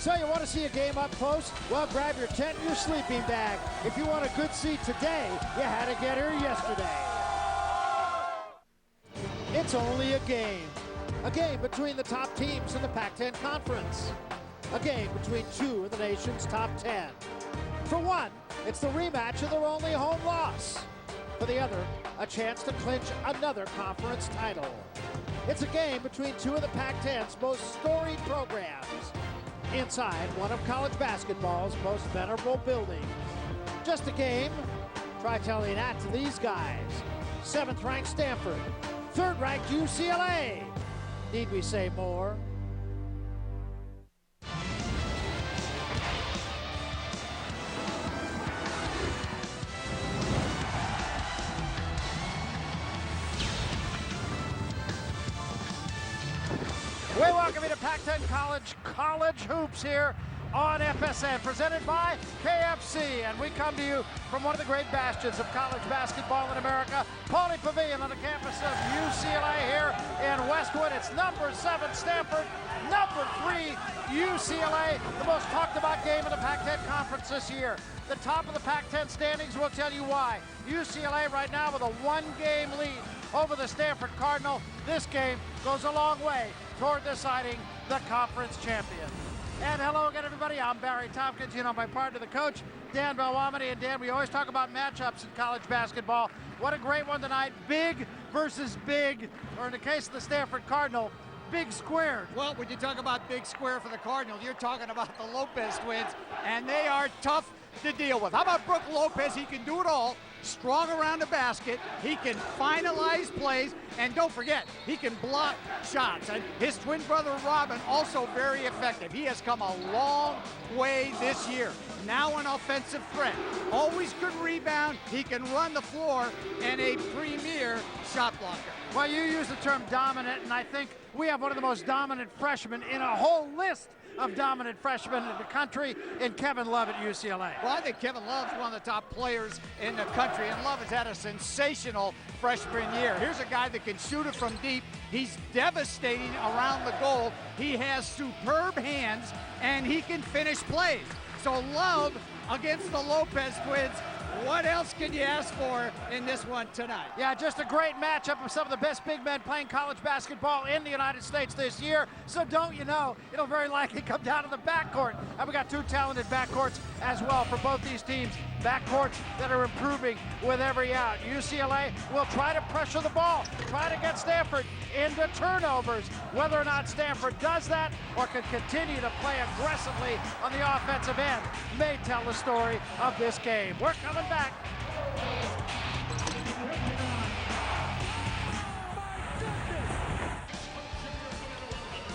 So you want to see a game up close? Well, grab your tent and your sleeping bag. If you want a good seat today, you had to get here yesterday. It's only a game. A game between the top teams in the Pac-10 Conference. A game between two of the nation's top 10. For one, it's the rematch of their only home loss. For the other, a chance to clinch another conference title. It's a game between two of the Pac-10's most storied programs. Inside one of college basketball's most venerable buildings. Just a game? Try telling that to these guys. 7th-ranked Stanford, 3rd-ranked UCLA. Need we say more? We welcome you to Pac-10 College Hoops here on FSN, presented by KFC. And we come to you from one of the great bastions of college basketball in America, Pauley Pavilion on the campus of UCLA here in Westwood. It's number 7 Stanford, number 3 UCLA, the most talked about game in the Pac-10 Conference this year. The top of the Pac-10 standings will tell you why. UCLA right now with a 1-game lead over the Stanford Cardinal. This game goes a long way toward deciding the conference champion. And hello again, everybody. I'm Barry Tompkins. You know, my partner, the coach, Dan Belwamity. And Dan, we always talk about matchups in college basketball. What a great one tonight. Big versus big, or in the case of the Stanford Cardinal, big squared. Well, when you talk about big square for the Cardinals, you're talking about the Lopez twins, and they are tough to deal with. How about Brook Lopez? He can do it all. Strong around the basket. He can finalize plays. And don't forget, he can block shots. And his twin brother, Robin, also very effective. He has come a long way this year. Now an offensive threat. Always good rebound. He can run the floor, and a premier shot blocker. Well, you use the term dominant, and I think we have one of the most dominant freshmen in a whole list of dominant freshmen in the country in Kevin Love at UCLA. Well, I think Kevin Love's one of the top players in the country, and Love has had a sensational freshman year. Here's a guy that can shoot it from deep. He's devastating around the goal. He has superb hands, and he can finish plays. So Love against the Lopez twins. What else can you ask for in this one tonight? Yeah, just a great matchup of some of the best big men playing college basketball in the United States this year. So don't you know, it'll very likely come down to the backcourt. And we got two talented backcourts as well for both these teams. Backcourts that are improving with every out. UCLA will try to pressure the ball, try to get Stanford into turnovers. Whether or not Stanford does that or can continue to play aggressively on the offensive end may tell the story of this game. We're coming back.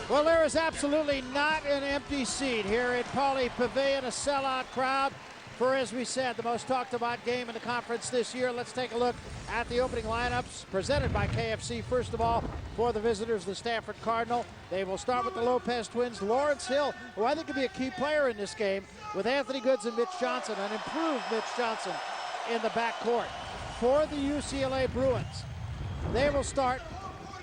Well, there is absolutely not an empty seat here at Pauley Pavilion, a sellout crowd for, as we said, the most talked about game in the conference this year. Let's take a look at the opening lineups presented by KFC. First of all, for the visitors, the Stanford Cardinal. They will start with the Lopez twins. Lawrence Hill, who I think could be a key player in this game, with Anthony Goods and Mitch Johnson, an improved Mitch Johnson in the backcourt. For the UCLA Bruins, they will start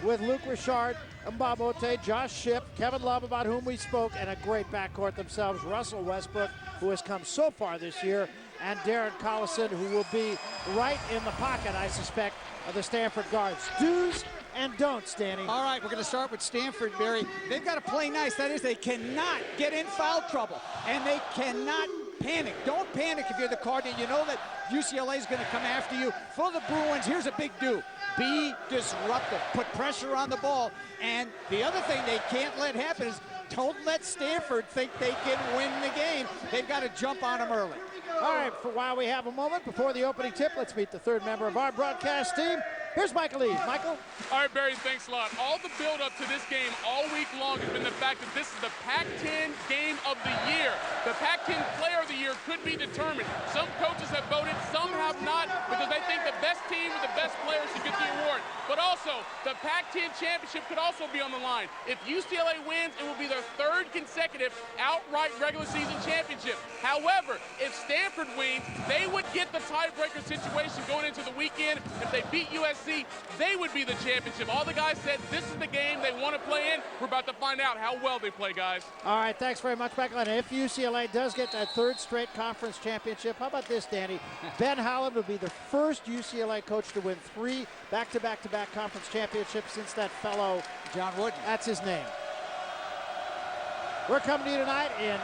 with Luke Richard, Mbamote, Josh Shipp, Kevin Love, about whom we spoke, and a great backcourt themselves, Russell Westbrook, who has come so far this year, and Darren Collison, who will be right in the pocket, I suspect, of the Stanford guards. Do's and don'ts, Danny. All right, we're going to start with Stanford, Barry. They've got to play nice. That is, they cannot get in foul trouble, and they cannot panic. Don't panic if you're the Cardinal. You know that UCLA is going to come after you. For the Bruins, here's a big do. Be disruptive. Put pressure on the ball. And the other thing they can't let happen is don't let Stanford think they can win the game. They've got to jump on them early. All right, for while we have a moment before the opening tip, let's meet the third member of our broadcast team. Here's Michael Lee. Michael? All right, Barry, thanks a lot. All the build-up to this game all week long has been the fact that this is the Pac-10 game of the year. The Pac-10 player of the year could be determined. Some coaches have voted, some have not, because they think the best team with the best players should get the award. But also, the Pac-10 championship could also be on the line. If UCLA wins, it will be their third consecutive outright regular season championship. However, if Stanford wins, they would get the tiebreaker situation going into the weekend. If they beat USC, KFC, they would be the championship. All the guys said this is the game they want to play in. We're about to find out how well they play, guys. All right, thanks very much, Michael. And if UCLA does get that third straight conference championship, how about this, Danny? Ben Howland will be the first UCLA coach to win 3 back-to-back-to-back conference championships since that fellow John Wooden. That's his name. We're coming to you tonight in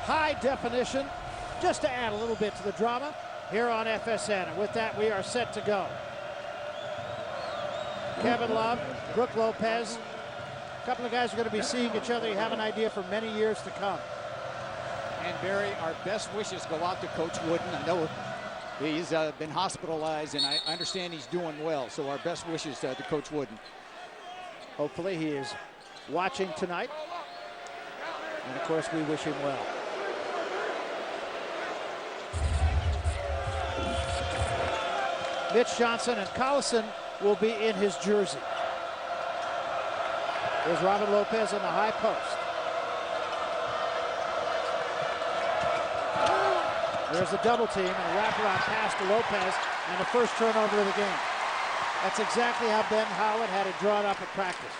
high definition, just to add a little bit to the drama here on FSN. And with that, we are set to go. Kevin Love, Brooke Lopez, a couple of guys are going to be seeing each other. You have an idea for many years to come. And Barry, our best wishes go out to Coach Wooden. I know he's been hospitalized, and I understand he's doing well. So our best wishes to Coach Wooden. Hopefully he is watching tonight. And, of course, we wish him well. Mitch Johnson and Collison will be in his jersey. There's Robin Lopez on the high post. There's a double team and a wraparound pass to Lopez and the first turnover of the game. That's exactly how Ben Howland had it drawn up at practice.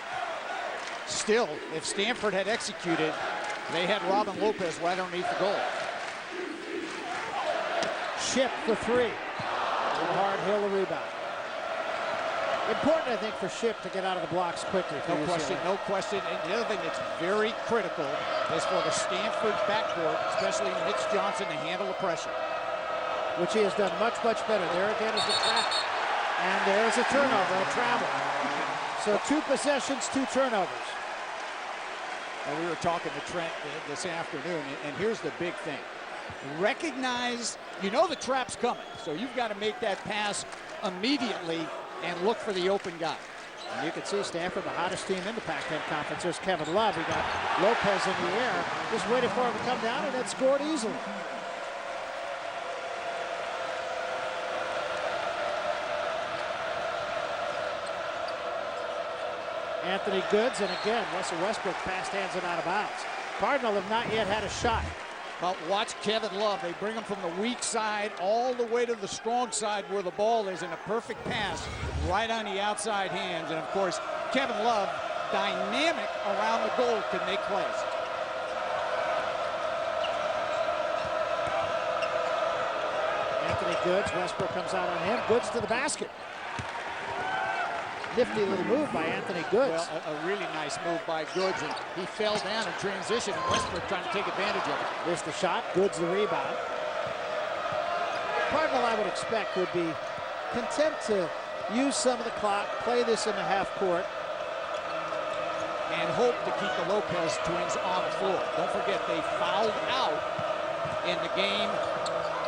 Still, if Stanford had executed, they had Robin Lopez right underneath the goal. Ship for 3. Hard Hill the rebound. Important, I think, for Ship to get out of the blocks quickly. No question, no question. And the other thing that's very critical is for the Stanford backcourt, especially Mitch Johnson, to handle the pressure. Which he has done much, much better. There again is the trap. And there's a turnover, a travel. So 2 possessions, 2 turnovers. And we were talking to Trent this afternoon, and here's the big thing. Recognize, you know the trap's coming, so you've got to make that pass immediately and look for the open guy. And you can see Stanford, the hottest team in the Pac-10 conference. There's Kevin Love. He got Lopez in the air, just waiting for him to come down, and it scored easily. Anthony Goods, and again, Russell Westbrook passed hands and out of bounds. Cardinal have not yet had a shot. But watch Kevin Love. They bring him from the weak side all the way to the strong side where the ball is, in a perfect pass right on the outside hands. And, of course, Kevin Love, dynamic around the goal, can make plays. Anthony Goods, Westbrook comes out on him. Goods to the basket. Nifty little move by Anthony Goods. Well, a really nice move by Goods, and he fell down in transition, and Westbrook trying to take advantage of it. Missed the shot, Goods the rebound. Cardinal, I would expect, would be content to use some of the clock, play this in the half court, and hope to keep the Lopez twins on the floor. Don't forget, they fouled out in the game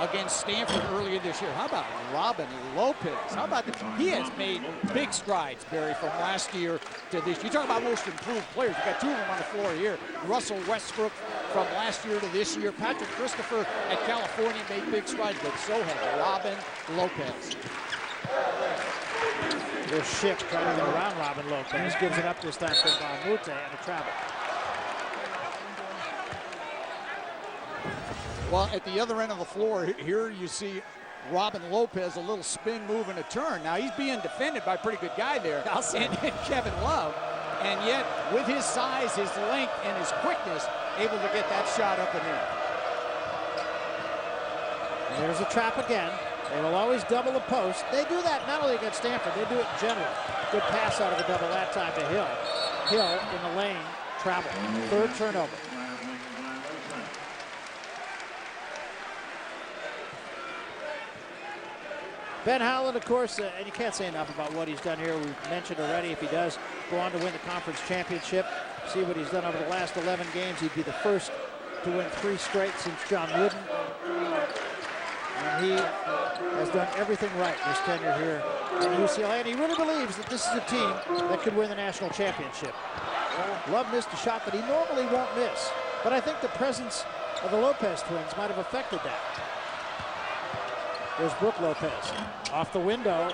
against Stanford earlier this year. How about Robin Lopez? How about that? He has made big strides, Barry, from last year to this. You talk about most improved players. You got 2 of them on the floor here. Russell Westbrook from last year to this year. Patrick Christopher at California made big strides, but so has Robin Lopez. There's Ship trying to get around Robin Lopez. Gives it up this time to Balmute and a travel. Well, at the other end of the floor, here you see Robin Lopez, a little spin move and a turn. Now, he's being defended by a pretty good guy there, and Kevin Love. And yet, with his size, his length, and his quickness, able to get that shot up and in. There's a trap again. They will always double the post. They do that not only against Stanford, they do it in general. Good pass out of the double that time to Hill. Hill in the lane, travel. 3rd turnover. Ben Howland, of course, and you can't say enough about what he's done here. We've mentioned already, if he does go on to win the conference championship, see what he's done over the last 11 games. He'd be the first to win 3 straight since John Wooden. And he has done everything right in his tenure here at UCLA, and he really believes that this is a team that could win the national championship. Love missed a shot that he normally won't miss, but I think the presence of the Lopez twins might have affected that. There's Brooke Lopez off the window.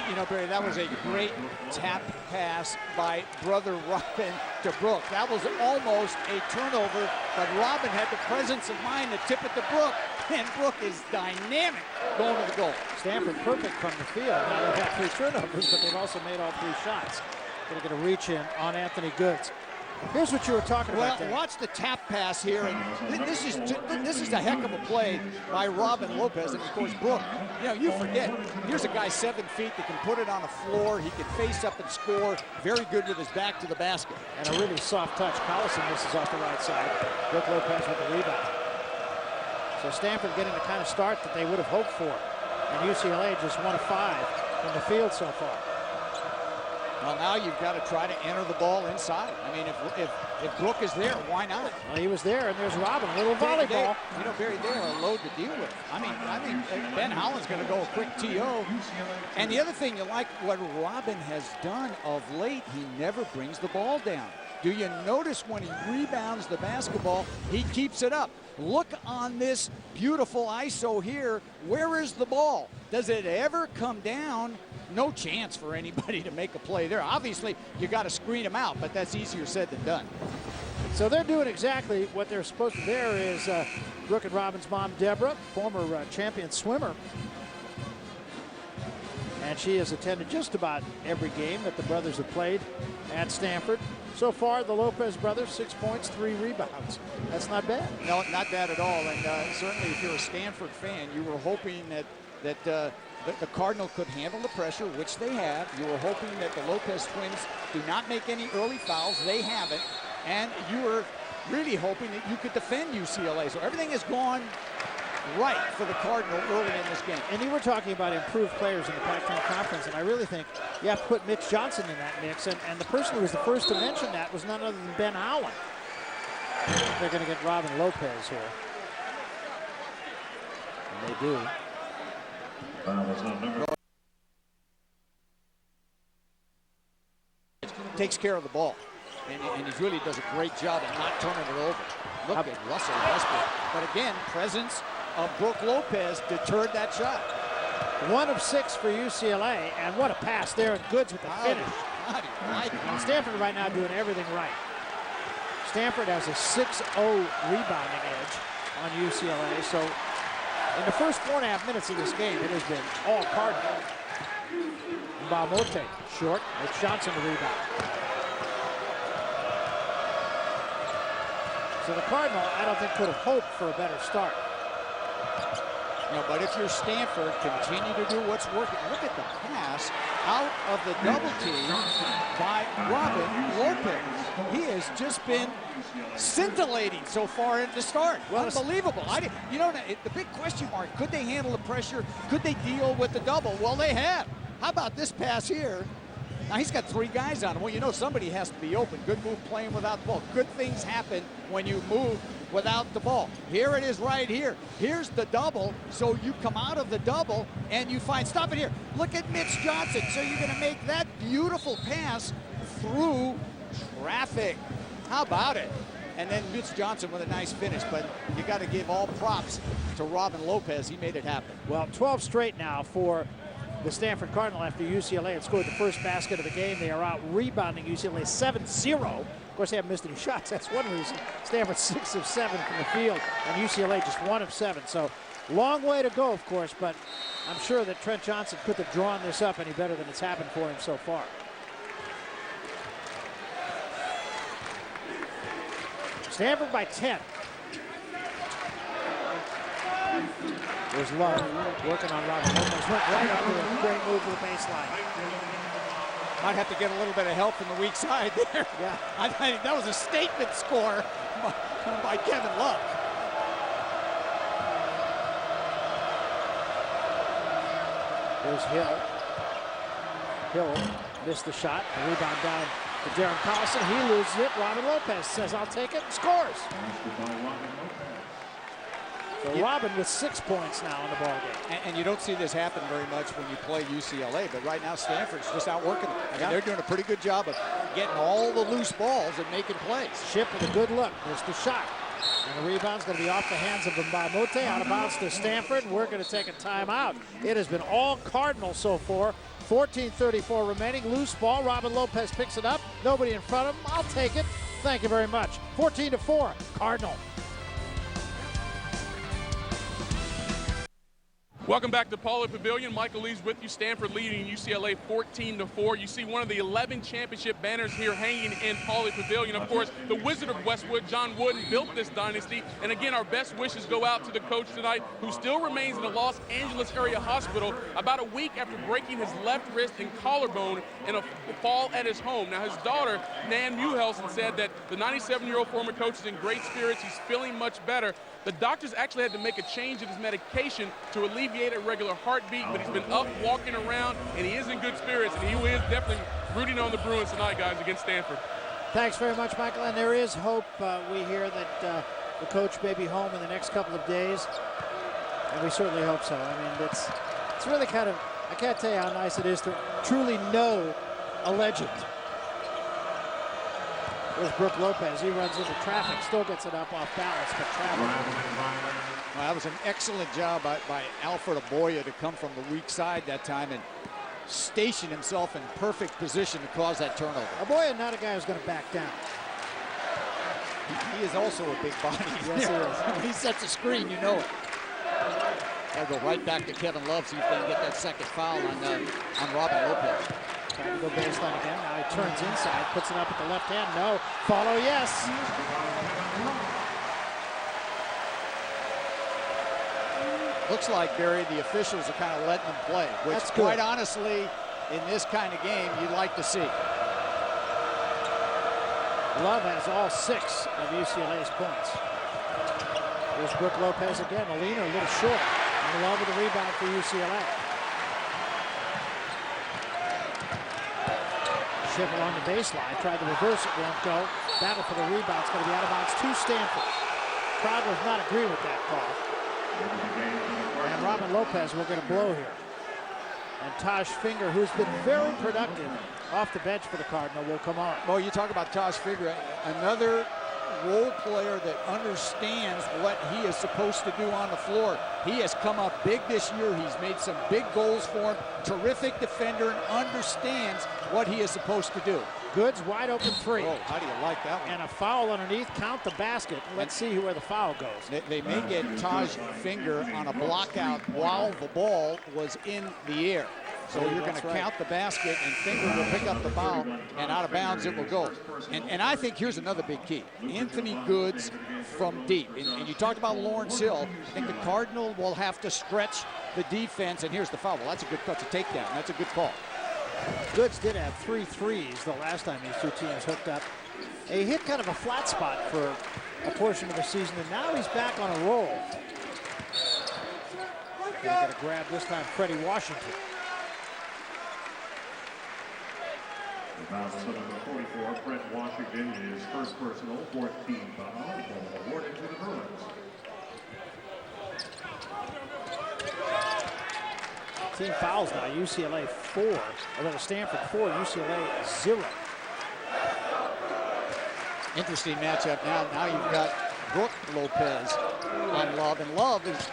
You know, Barry, that was a great tap pass by brother Robin to Brooke. That was almost a turnover, but Robin had the presence of mind to tip it to Brooke, and Brooke is dynamic going to the goal. Stanford perfect from the field. Now they've had 3 turnovers, but they've also made all 3 shots. Going to get a reach in on Anthony Goods. Here's what you were talking about. Well, watch the tap pass here, and this is a heck of a play by Robin Lopez, and of course Brooke. You know, you forget, here's a guy 7 feet that can put it on the floor. He can face up and score. Very good with his back to the basket. And a really soft touch. Collison misses off the right side. Brooke Lopez with the rebound. So Stanford getting the kind of start that they would have hoped for. And UCLA just 1 of 5 from the field so far. Well, now you've got to try to enter the ball inside. I mean, if Brooke is there, why not? Well, he was there, and there's Robin, a little volleyball. You know, Barry, they're a load to deal with. I mean, Ben Howland's going to go a quick TO. And the other thing you like, what Robin has done of late, he never brings the ball down. Do you notice when he rebounds the basketball, he keeps it up? Look on this beautiful ISO here. Where is the ball? Does it ever come down? No chance for anybody to make a play there. Obviously, you got to screen him out, but that's easier said than done. So they're doing exactly what they're supposed to. There is Brooke and Robin's mom, Deborah, former champion swimmer. And she has attended just about every game that the brothers have played at Stanford. So far, the Lopez brothers, 6 points, 3 rebounds. That's not bad. No, not bad at all. And certainly if you're a Stanford fan, you were hoping that the Cardinal could handle the pressure, which they have. You were hoping that the Lopez twins do not make any early fouls. They haven't. And you were really hoping that you could defend UCLA. So everything has gone right for the Cardinal early in this game. And you were talking about improved players in the Pac-10 Conference, and I really think you have to put Mitch Johnson in that mix. And the person who was the first to mention that was none other than Ben Howland. They're going to get Robin Lopez here. And they do. Takes care of the ball, and he really does a great job of not turning it over. Look at Russell Westbrook. But again, presence of Brooke Lopez deterred that shot. 1 of 6 for UCLA, and what a pass there, and Goods with the finish. And Stanford right now doing everything right. Stanford has a 6-0 rebounding edge on UCLA, so in the first 4.5 minutes of this game, it has been all Cardinal. Bamote, short. It's Johnson to rebound. So the Cardinal, I don't think, could have hoped for a better start. No, but if you're Stanford, continue to do what's working. Look at the pass out of the double team by Robin Lopez. He has just been scintillating so far at the start. Well, unbelievable. You know, the big question mark, could they handle the pressure? Could they deal with the double? Well, they have. How about this pass here? Now, he's got 3 guys on him. Well, you know somebody has to be open. Good move playing without the ball. Good things happen when you move without the ball. Here it is right here. Here's the double. So you come out of the double and you find, stop it here. Look at Mitch Johnson. So you're going to make that beautiful pass through traffic. How about it? And then Mitch Johnson with a nice finish. But you got to give all props to Robin Lopez. He made it happen. Well, 12 straight now for the Stanford Cardinal after UCLA had scored the first basket of the game. They are out rebounding UCLA 7-0. Of course, they haven't missed any shots. That's one reason. Stanford 6 of 7 from the field, and UCLA just 1 of 7. So long way to go, of course, but I'm sure that Trent Johnson couldn't have drawn this up any better than it's happened for him so far. Stanford by 10. There's Love working on Robin Lopez. Went right up with a great move to the baseline. Might have to get a little bit of help from the weak side there. Yeah. I think that was a statement score by Kevin Love. There's Hill. Hill missed the shot. The rebound down to Darren Collison. He loses it. Robin Lopez says, I'll take it, and scores. So Robin with 6 points now in the ball game. And you don't see this happen very much when you play UCLA, but right now Stanford's just out working them. I mean, they're doing a pretty good job of getting all the loose balls and making plays. Ship with a good look. There's the shot. And the rebound's going to be off the hands of Mbamute, out of bounds to Stanford, and we're going to take a timeout. It has been all Cardinal so far. 14:34 remaining, loose ball. Robin Lopez picks it up. Nobody in front of him. I'll take it. Thank you very much. 14-4, Cardinal. Welcome back to Pauley Pavilion. Michael Lee's with you. Stanford leading UCLA 14-4. You see one of the 11 championship banners here hanging in Pauley Pavilion. Of course, the Wizard of Westwood, John Wooden, built this dynasty. And again, our best wishes go out to the coach tonight, who still remains in the Los Angeles area hospital about a week after breaking his left wrist and collarbone in a fall at his home. Now, his daughter, Nan Muhelson, said that the 97-year-old former coach is in great spirits. He's feeling much better. The doctors actually had to make a change in his medication to alleviate a regular heartbeat, but he's been up, walking around, and he is in good spirits, and he is definitely rooting on the Bruins tonight, guys, against Stanford. Thanks very much, Michael. And there is hope. We hear that the coach may be home in the next couple of days, and we certainly hope so. I mean, it's really kind of, I can't tell you how nice it is to truly know a legend. There's Brook Lopez. He runs into traffic, still gets it up off balance, but traffic. Well, that was an excellent job by Alfred Aboya to come from the weak side that time and station himself in perfect position to cause that turnover. Aboya not a guy who's going to back down. He is also a big body. Yes, he is. When he sets a screen, you know it. I'll go right back to Kevin Love, see if they can get that second foul on Robin Lopez. Trying to go baseline again. Now he turns inside, puts it up at the left hand. No. Follow, yes. Looks like, Barry, the officials are kind of letting them play, which, that's good. Quite honestly, in this kind of game, you'd like to see. Love has all 6 of UCLA's points. Here's Brook Lopez again. Molina a little short. And Love with the rebound for UCLA. Ship along the baseline. Tried to reverse it, won't go. Battle for the rebound. It's going to be out of bounds to Stanford. Crowd does not agree with that call. And Robin Lopez will get a blow here. And Taj Finger, who's been very productive off the bench for the Cardinal, will come on. Well, you talk about Taj Finger, another role player that understands what he is supposed to do on the floor. He has come up big this year. He's made some big goals for him. Terrific defender and understands what he is supposed to do. Goods wide open 3. Oh, how do you like that one? And a foul underneath. Count the basket. Let's see where the foul goes. They may get Taj Finger on a block out while the ball was in the air. So you're going to count the basket, and Finger will pick up the foul, and out of bounds it will go. And I think here's another big key. Anthony Goods from deep. And you talked about Lawrence Hill. I think the Cardinal will have to stretch the defense, and here's the foul. Well, that's a good cut to takedown. That's a good call. Goods did have 3 threes the last time these two teams hooked up. He hit kind of a flat spot for a portion of the season, and now he's back on a roll. He's going to grab this time Freddie Washington. About 7:44, Fred Washington, his first personal 14 foul, awarded to the Bruins. Team fouls now. UCLA 4, although Stanford 4, UCLA 0. Interesting matchup now. Now you've got Brook Lopez on Love, and Love is,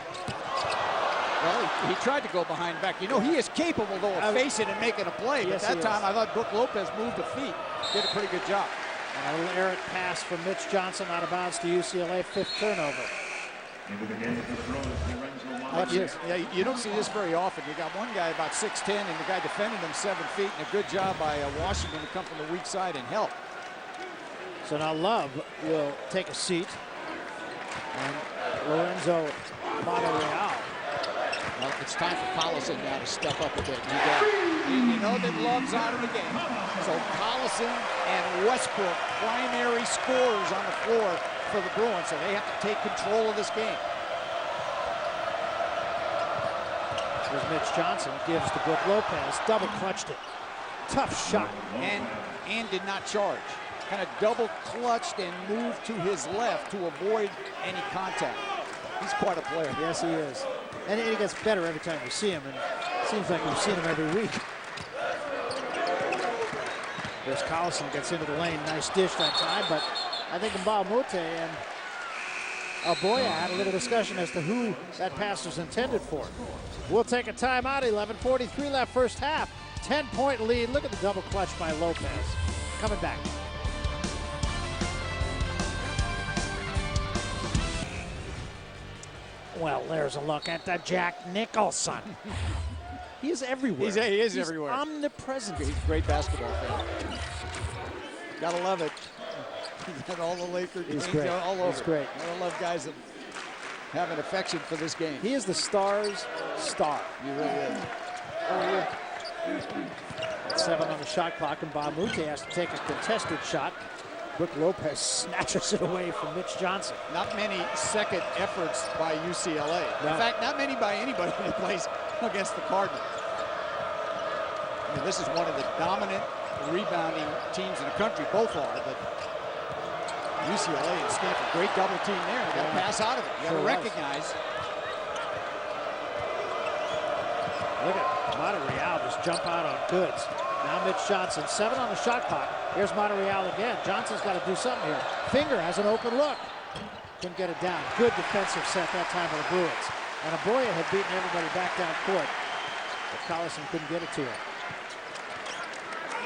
well, he tried to go behind back. You know, he is capable, though, of facing and making a play. Yes, but that time, I thought Brook Lopez moved the feet. Did a pretty good job. And a little errant pass from Mitch Johnson out of bounds to UCLA. 5th turnover. Into the game for the Bruins, Yeah, you don't see this very often. You got one guy about 6'10", and the guy defending him 7 feet, and a good job by Washington to come from the weak side and help. So now Love will take a seat. And Lorenzo Monterreal. Well, it's time for Collison now to step up a bit. You know that Love's out of the game. So Collison and Westbrook, primary scorers on the floor for the Bruins, so they have to take control of this game. Here's Mitch Johnson, gives to Brook Lopez, double clutched it. Tough shot. And did not charge. Kind of double clutched and moved to his left to avoid any contact. He's quite a player. Yes, he is. And he gets better every time we see him, and it seems like we've seen him every week. There's Collison, gets into the lane. Nice dish that time, but I think Mbamute and Boya had a little discussion as to who that pass was intended for. We'll take a timeout. 11:43 left first half. 10-point lead. Look at the double clutch by Lopez. Coming back. Well, there's a look at the Jack Nicholson. He is everywhere. He is He's everywhere. Omnipresent. He's a great basketball fan. Gotta love it. He's got all the Lakers games all over. He's great. I love guys that have an affection for this game. He is the star's star. He really is. 7 on the shot clock, and Bob Mute has to take a contested shot. Brook Lopez snatches it away from Mitch Johnson. Not many second efforts by UCLA. No. In fact, not many by anybody that plays against the Cardinals. I mean, this is one of the dominant rebounding teams in the country. Both are, but UCLA and Stanford, great double team there. You got to pass out of it. You got to recognize. Look at Monterreal just jump out on goods. Now Mitch Johnson, 7 on the shot clock. Here's Monterreal again. Johnson's got to do something here. Finger has an open look. Couldn't get it down. Good defensive set that time by the Bruins. And Aboya had beaten everybody back down court, but Collison couldn't get it to him.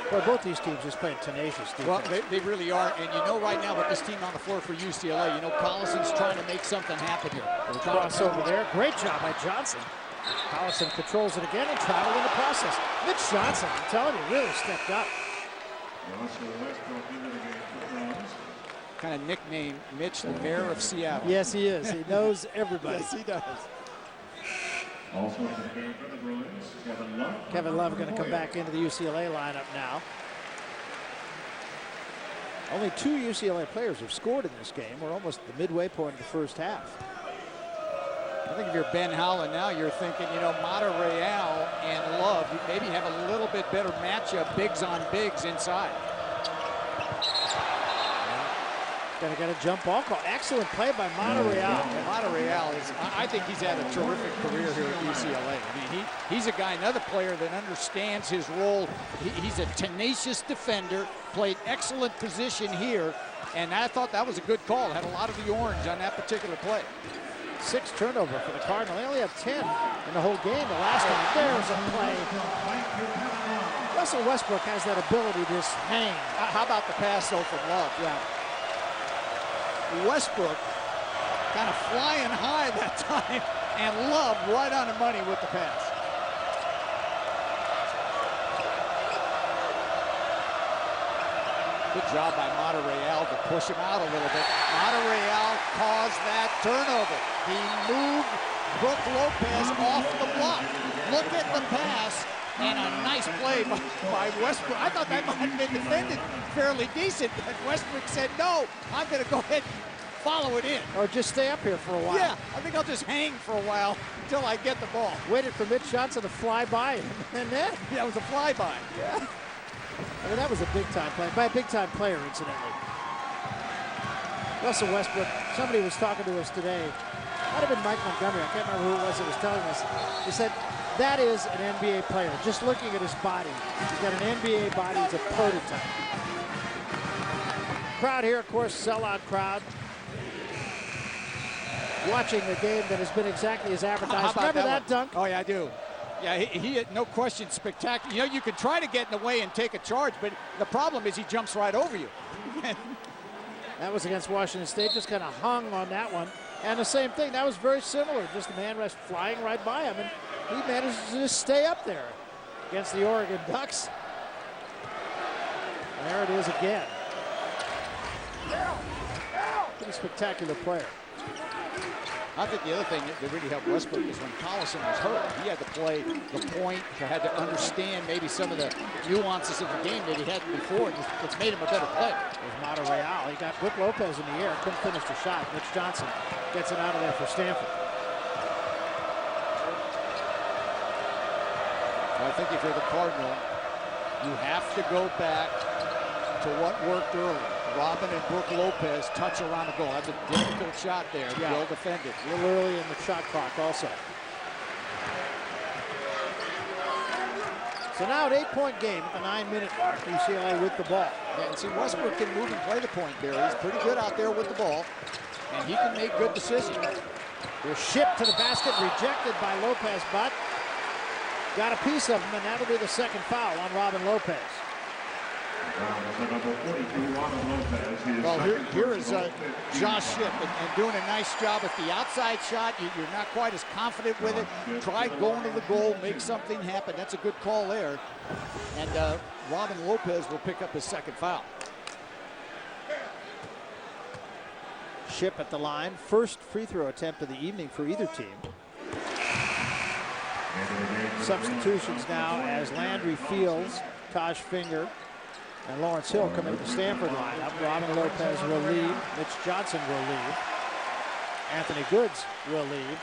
Boy, both these teams just playing tenacious defense. Well, they really are. And you know right now with this team on the floor for UCLA, you know Collison's trying to make something happen here. Crossover there. Great job by Johnson. Collison controls it again and traveled in the process. Mitch Johnson, I'm telling you, really stepped up. Kind of nicknamed Mitch the Mayor of Seattle. Yes, he is. He knows everybody. Yes, he does. Also prepared for the Bruins, Kevin Love. Kevin Love going to come back into the UCLA lineup now. Only 2 UCLA players have scored in this game. We're almost at the midway point of the first half. I think if you're Ben Howland now, you're thinking, you know, Monterreal and Love, you maybe have a little bit better matchup, bigs on bigs inside. Going to get a jump ball call. Excellent play by Monterreal. Monterreal is, I think he's had a terrific career here at UCLA. I mean, he's a guy, another player that understands his role. He's a tenacious defender, played excellent position here, and I thought that was a good call. Had a lot of the orange on that particular play. 6 turnover for the Cardinals. They only have 10 in the whole game the last time. There's a play. Russell Westbrook has that ability to just hang. How about the pass, though, from Love? Yeah. Westbrook kind of flying high that time, and Love right on the money with the pass. Good job by Monterreal to push him out a little bit. Monterreal caused that turnover. He moved Brook Lopez off the block. Look at the pass, and a nice play by Westbrook. I thought that might have been defended fairly decent, but Westbrook said, no, I'm going to go ahead and follow it in. Or just stay up here for a while. Yeah, I think I'll just hang for a while until I get the ball. Waited for Mitch Johnson to fly by him, and then Yeah, it was a flyby. yeah. I mean, that was a big-time play, by a big-time player, incidentally. Russell Westbrook, somebody was talking to us today. Might have been Mike Montgomery. I can't remember who it was that was telling us. He said, that is an NBA player. Just looking at his body. He's got an NBA body. He's a prototype. Crowd here, of course, sellout crowd. Watching the game that has been exactly as advertised. Remember that dunk? Oh, yeah, I do. Yeah, he had no question spectacular. You know, you can try to get in the way and take a charge, but the problem is he jumps right over you. That was against Washington State. Just kind of hung on that one. And the same thing, that was very similar. Just the man was flying right by him, and he managed to just stay up there against the Oregon Ducks. And there it is again. Pretty spectacular player. I think the other thing that really helped Westbrook is when Collison was hurt. He had to play the point, had to understand maybe some of the nuances of the game that he hadn't before. It's made him a better player. There's Monterreal. He got Brook Lopez in the air. Couldn't finish the shot. Mitch Johnson gets it out of there for Stanford. I think if you're the Cardinal, you have to go back to what worked early. Robin and Brook Lopez touch around the goal. That's a difficult shot there. Yeah. Well defended. A little early in the shot clock also. So now an 8-point game at the 9-minute mark. UCLA with the ball. Yeah, and see, Westbrook can move and play the point there. He's pretty good out there with the ball. and he can make good decisions. They're shipped to the basket, rejected by Lopez, but got a piece of him, and that'll be the second foul on Robin Lopez. Well, here is Josh Shipp, and doing a nice job at the outside shot. You're not quite as confident with it. Try going to the goal, make something happen. That's a good call there. And Robin Lopez will pick up his second foul. Shipp at the line. First free throw attempt of the evening for either team. Substitutions now as Landry Fields, Taj Finger, and Lawrence Hill come into the Stanford lineup. Robin Lopez will leave. Mitch Johnson will leave. Anthony Goods will leave.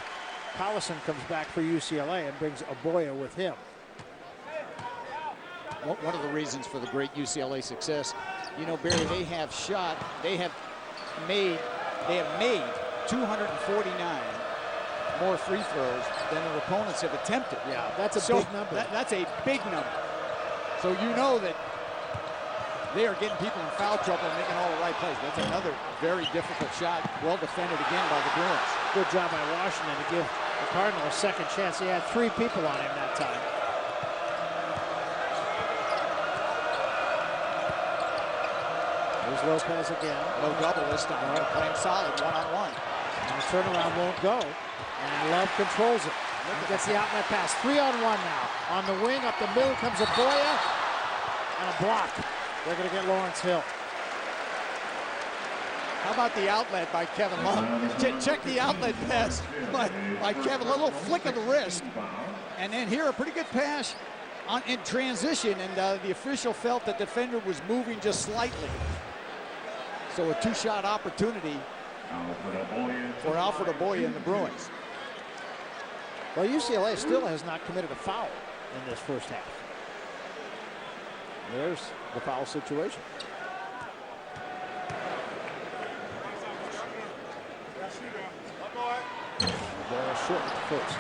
Collison comes back for UCLA and brings Aboya with him. One of the reasons for the great UCLA success, you know, Barry, they have made 249 more free throws than their opponents have attempted. Yeah, that's a big number. That's a big number. So you know that they are getting people in foul trouble and making all the right plays. That's another very difficult shot. Well defended again by the Bruins. Good job by Washington to give the Cardinal a second chance. He had 3 people on him that time. There's Lopez again. No double this time. They're playing solid one-on-one. And the turnaround won't go. And Love controls it. And gets the outlet pass. 3-on-1 now. On the wing, up the middle comes Aboya. And a block. They're going to get Lawrence Hill. How about the outlet by Kevin Love? Check the outlet pass by Kevin. A little flick of the wrist. And then here, a pretty good pass in transition. And the official felt the defender was moving just slightly. So a 2-shot opportunity for Alfred Aboya and the Bruins. Well, UCLA still has not committed a foul in this first half. There's the foul situation. Ball short at the first.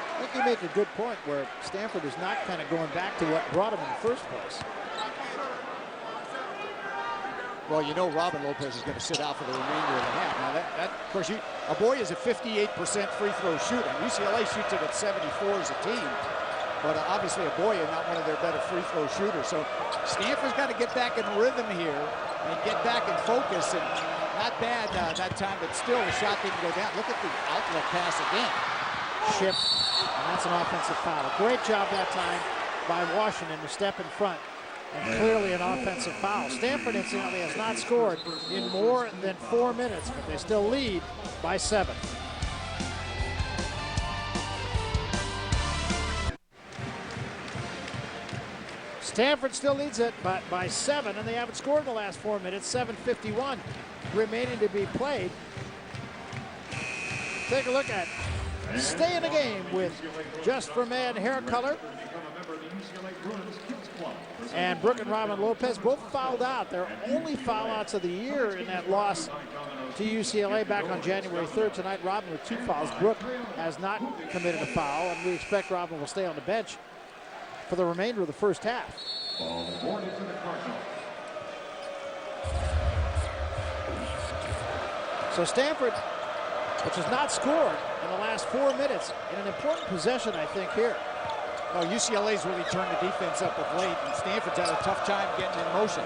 I think you make a good point where Stanford is not kind of going back to what brought them in the first place. Well, you know Robin Lopez is going to sit out for the remainder of the half. Now, that of course, Aboya is a 58% free throw shooter. UCLA shoots it at 74 as a team. But obviously, Aboya not one of their better free throw shooters. So Stanford's got to get back in rhythm here and get back in focus. And not bad that time, but still the shot didn't go down. Look at the outlet pass again. Shipp, and that's an offensive foul. Great job that time by Washington to step in front. And clearly an offensive foul. Stanford, incidentally, has not scored in more than 4 minutes, but they still lead by 7. Stanford still leads it by 7, and they haven't scored in the last 4 minutes. 7:51 remaining to be played. Take a look at Stay in the Game with Just for Man hair color. And Brooke and Robin Lopez both fouled out. Their only foul outs of the year in that loss to UCLA back on January 3rd. Tonight, Robin with 2 fouls. Brooke has not committed a foul, and we expect Robin will stay on the bench for the remainder of the first half. So Stanford, which has not scored in the last 4 minutes, in an important possession, I think, here. Well, UCLA's really turned the defense up of late, and Stanford's had a tough time getting in motion.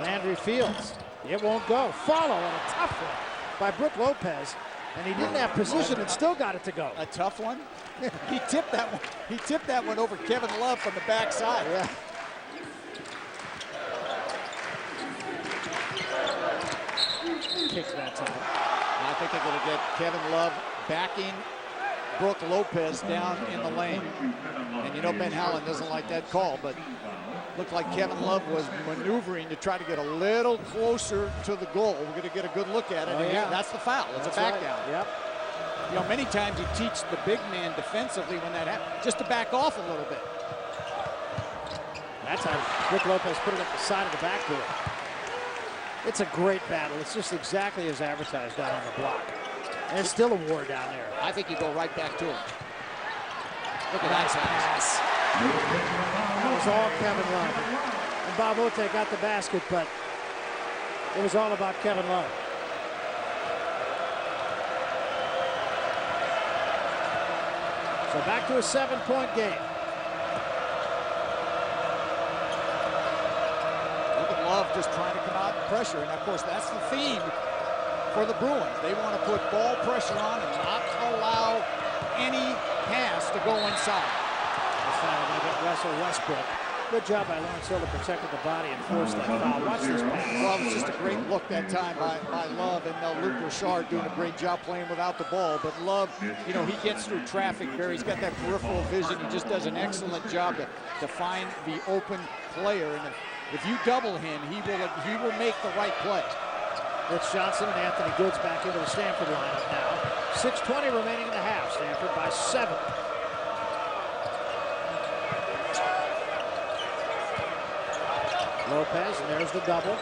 Landry Fields, it won't go. Follow on a tough one by Brooke Lopez, and he didn't have position and still got it to go. A tough one? He tipped that one. He tipped that one over Kevin Love from the backside. Yeah. Kicks that time. I think they're going to get Kevin Love backing Brooke Lopez down in the lane. And you know Ben Howland doesn't like that call, but looked like Kevin Love was maneuvering to try to get a little closer to the goal. We're going to get a good look at it. Oh, yeah. That's the foul. It's a back down. Yep. You know, many times you teach the big man defensively when that happens, just to back off a little bit. That time, Brooke Lopez put it up the side of the backboard. It's a great battle. It's just exactly as advertised down on the block. And it's still a war down there. I think you go right back to him. Look at that pass. That was all Kevin Love. And Bob Otte got the basket, but It was all about Kevin Love. So back to a 7-point game. Look at Love just trying to come out and pressure, and of course that's the theme for the Bruins. They want to put ball pressure on and not allow any pass to go inside. This time we're going to get Russell Westbrook. Good job by Lawrence Hill to protect the body and force that foul. Watch this pass. Well, it was just a great look that time by Love, and Luke Richard doing a great job playing without the ball. But Love, you know, he gets through traffic there. He's got that peripheral vision. He just does an excellent job to find the open player. And if you double him, he will make the right play. Rich Johnson and Anthony Goods back into the Stanford lineup now. 6:20 remaining in the half. Stanford by 7. Lopez, and there's the double.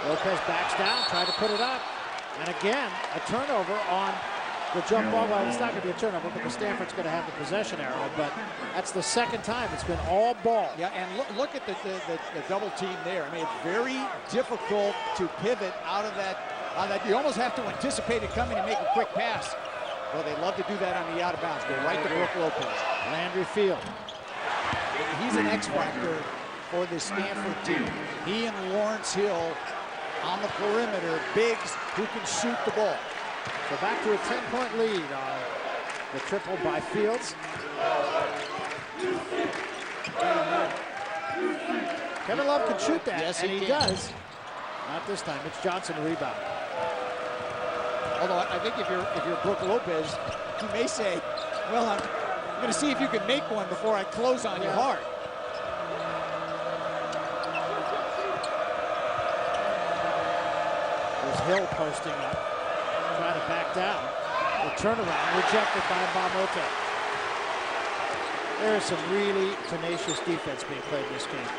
Lopez backs down, tried to put it up. And again, a turnover on the jump ball. Well, it's not going to be a turnover because Stanford's going to have the possession arrow, but that's the second time it's been all ball. Yeah, and look at the double team there. I mean, it's very difficult to pivot out of that. You almost have to anticipate it coming and make a quick pass. Well, they love to do that on the out of bounds. Go right to Brook Lopez. Landry Field. He's an X factor for the Stanford team. He and Lawrence Hill on the perimeter, bigs who can shoot the ball. So back to a 10-point lead on the triple by Fields. Kevin Love can shoot that, yes, and he can. does. Not this time. It's Johnson rebound. Although I think if you're Brook Lopez, you may say, well, I'm going to see if you can make one before I close on you hard. Hill posting up, trying to back down. The turnaround rejected by Bamote. There's some really tenacious defense being played in this game.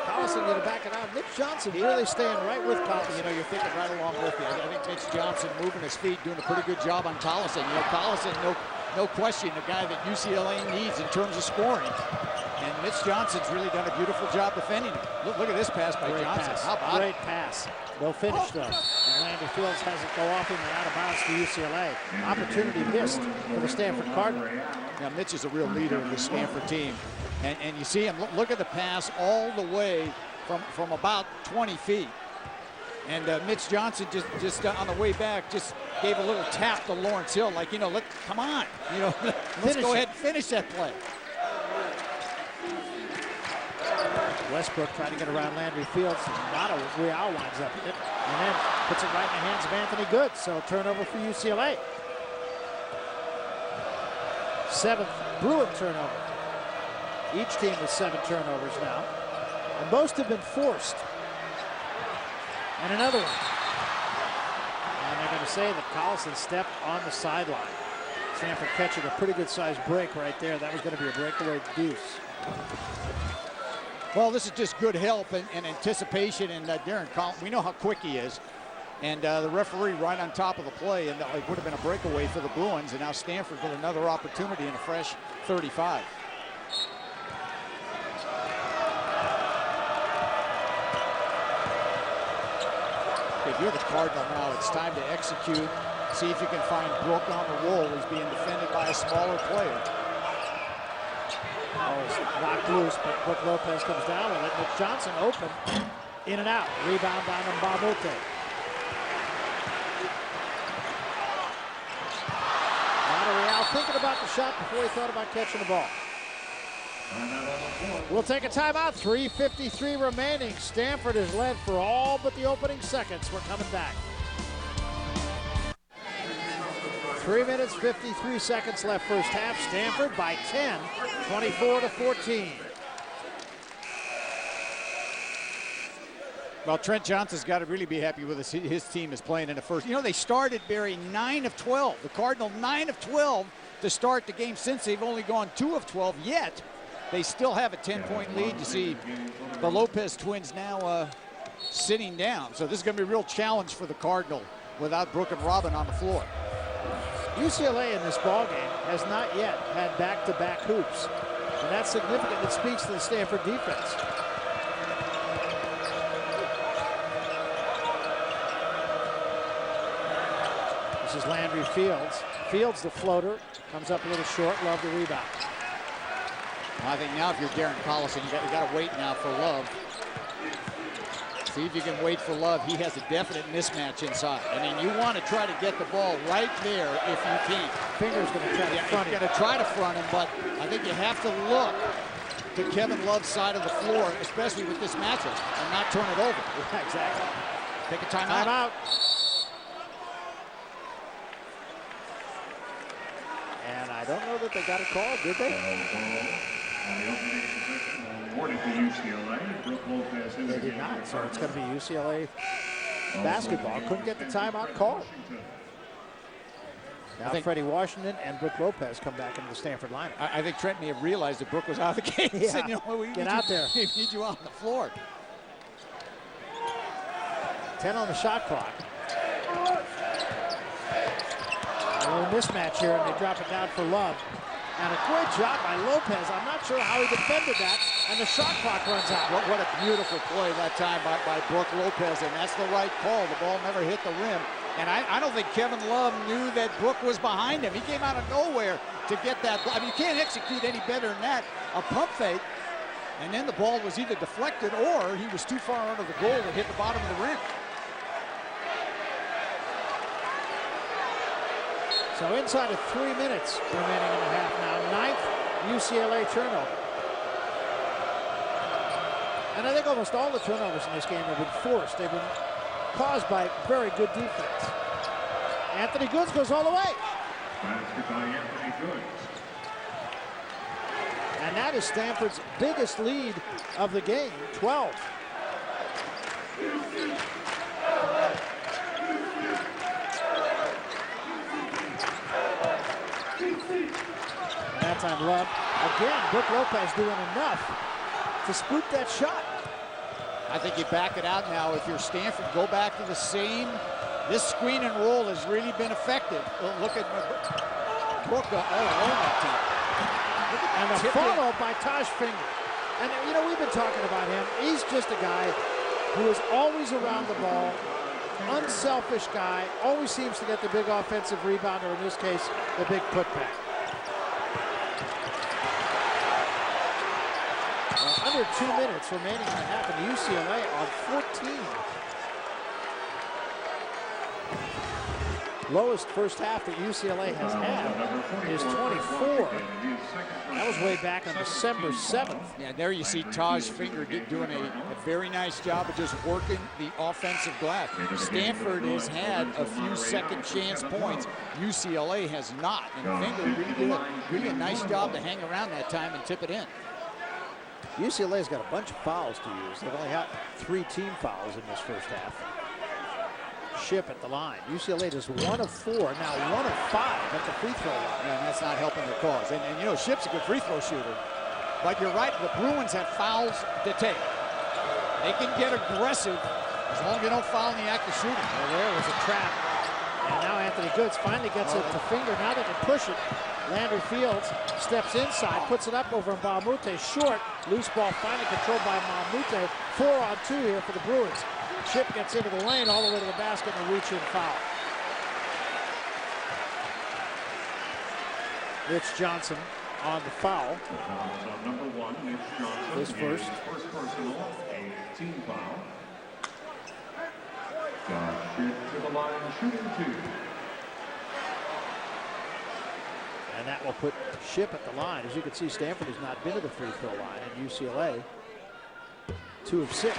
Collison going to back it out. Mitch Johnson really staying right with Collison. You know, you're thinking right along with you. I think Mitch Johnson moving his feet, doing a pretty good job on Collison. You know, Collison, no question, the guy that UCLA needs in terms of scoring. And Mitch Johnson's really done a beautiful job defending him. Look at this pass by Johnson. Pass. How about Great pass. No finish, though. And Landry Fields has it go off him and out of bounds to UCLA. Opportunity missed for the Stanford Cardinal. Now, Mitch is a real leader of the Stanford team. And you see him, look at the pass all the way from about 20 feet. And Mitch Johnson just on the way back just gave a little tap to Lawrence Hill, like, you know, come on, you know, let's go ahead and finish that play. Westbrook trying to get around Landry Fields. Real winds up it, and then puts it right in the hands of Anthony Goods. So turnover for UCLA. 7th Bruin turnover. Each team with 7 turnovers now, and most have been forced. And another one. And they're going to say that Collison stepped on the sideline. Stanford catching a pretty good-sized break right there. That was going to be a breakaway deuce. Well, this is just good help and anticipation. And Darren Collins, we know how quick he is. And the referee right on top of the play, and it would have been a breakaway for the Bruins. And now Stanford with another opportunity in a fresh 35. If you're the Cardinal now, it's time to execute. See if you can find Brook on the roll. He's being defended by a smaller player. Oh, it's knocked loose, but Brook Lopez comes down with it. Mitch Johnson open, in and out. Rebound down to Bamote. Real thinking about the shot before he thought about catching the ball. We'll take a timeout. 3:53 remaining. Stanford is led for all but the opening seconds. We're coming back. 3 minutes, 53 seconds left first half. Stanford by 10, 24-14. Well, Trent Johnson's got to really be happy with his team is playing in the first. You know, they started, Barry, 9 of 12. The Cardinal 9 of 12 to start the game. Since they've only gone 2 of 12, yet they still have a 10-point lead. You see the Lopez twins now sitting down. So this is going to be a real challenge for the Cardinal without Brook and Robin on the floor. UCLA in this ball game has not yet had back-to-back hoops. And that's significant. It speaks to the Stanford defense. This is Landry Fields. Fields, the floater, comes up a little short. Love the rebound. I think now if you're Darren Collison, you got to wait now for Love. See if you can wait for Love. He has a definite mismatch inside. I mean, you want to try to get the ball right there if you can. Finger's going to try to front him. Going to try to front him, but I think you have to look to Kevin Love's side of the floor, especially with this matchup, and not turn it over. Yeah, exactly. Take a timeout. Timeout. And I don't know that they got a call, did they? On the opening position, awarded to UCLA. Brooke Lopez in They the did game. not, so it's going to be UCLA basketball. Couldn't get the timeout called. Now Freddie Washington and Brooke Lopez come back into the Stanford lineup. I think Trent may have realized that Brooke was out of the game. He said, you know, we get out there. We need you on the floor. 10 on the shot clock. A little mismatch here, and they drop it down for Love. And a great job by Lopez. I'm not sure how he defended that, and the shot clock runs out. What a beautiful play that time by Brooke Lopez, and that's the right call. The ball never hit the rim. And I don't think Kevin Love knew that Brooke was behind him. He came out of nowhere to get that. I mean, you can't execute any better than that. A pump fake, and then the ball was either deflected or he was too far under the goal to hit the bottom of the rim. So inside of 3 minutes remaining in the half now. 9th UCLA turnover. And I think almost all the turnovers in this game have been forced. They've been caused by very good defense. Anthony Goods goes all the way. Basket by Anthony Goods. And that is Stanford's biggest lead of the game, 12. That time Love. Again, Brooke Lopez doing enough to scoop that shot. I think you back it out now. If you're Stanford, go back to the same. This screen and roll has really been effective. Look at Brooke all alone that time. And a follow by Taj Finger. And, you know, we've been talking about him. He's just a guy who is always around the ball, unselfish guy, always seems to get the big offensive rebound, or in this case, the big putback. Under 2 minutes remaining in the half, and UCLA on 14. Lowest first half that UCLA has had is 24. That was way back on December 7th. Yeah, there you see Taj Finger doing a very nice job of just working the offensive glass. Stanford has had a few second chance points. UCLA has not. And Finger really did really a nice job to hang around that time and tip it in. UCLA's got a bunch of fouls to use. They've only got 3 team fouls in this first half. Ship at the line. UCLA is 1 of 4, now 1 of 5 at the free throw line. Yeah, and that's not helping their cause. And you know, Ship's a good free throw shooter. But you're right, the Bruins have fouls to take. They can get aggressive as long as they don't foul in the act of shooting. Well, there was a trap. And now Anthony Goods finally gets it to Finger. Now they can push it. Landry Fields steps inside, puts it up over Mbamute. Short, loose ball finally controlled by Mbamute. 4 on 2 here for the Bruins. Chip gets into the lane all the way to the basket and a reach-in foul. Mitch Johnson on the foul. Number 1, Mitch Johnson. His first. First personal, a team foul. Josh to the line, shooting 2. And that will put Ship at the line. As you can see, Stanford has not been to the free throw line, and UCLA 2 of 6.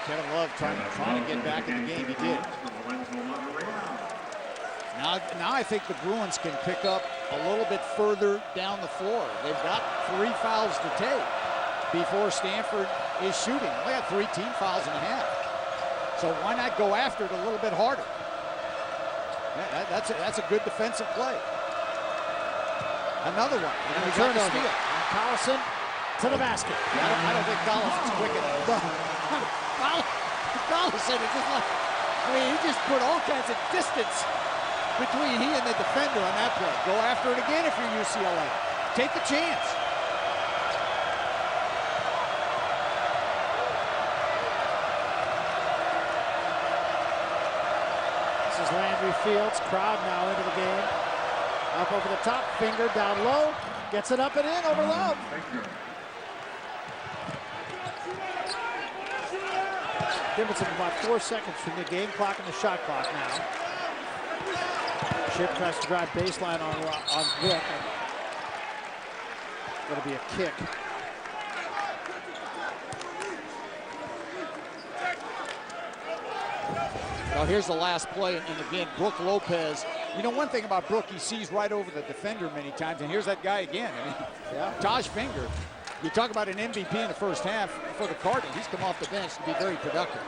Kevin Love trying to get back in the game. He did. Now I think the Bruins can pick up a little bit further down the floor. They've got 3 fouls to take before Stanford is shooting. They got 3 team fouls and a half. So why not go after it a little bit harder? Yeah, that's a good defensive play. Another one. And a turnover. Collison to the basket. I don't think Collison's quick enough. Collison is just like, I mean, he just put all kinds of distance between he and the defender on that play. Go after it again if you're UCLA. Take the chance. This is Landry Fields. Crowd now into the game. Up over the top, finger down low. Gets it up and in over Love. Difference of about 4 seconds from the game clock and the shot clock now. Chip tries to drive baseline on Vic. Going to be a kick. Well, here's the last play, and again, Brook Lopez. You know, one thing about Brook, he sees right over the defender many times, and here's that guy again. I mean, Yeah. Taj Finger. You talk about an MVP in the first half for the Cardinals. He's come off the bench to be very productive.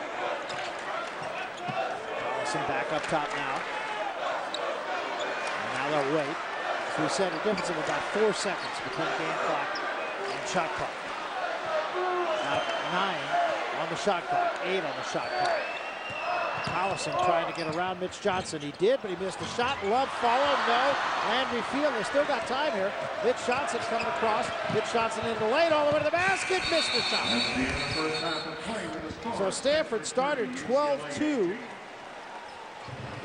Some back up top now. And now they'll wait. As we said, a difference of about 4 seconds between game clock and shot clock. Now 9 on the shot clock, 8 on the shot clock. Collison trying to get around Mitch Johnson. He did, but he missed the shot. Love followed, no. Landry Field, they still got time here. Mitch Johnson coming across. Mitch Johnson into the lane, all the way to the basket, missed the shot. So Stanford started 12-2.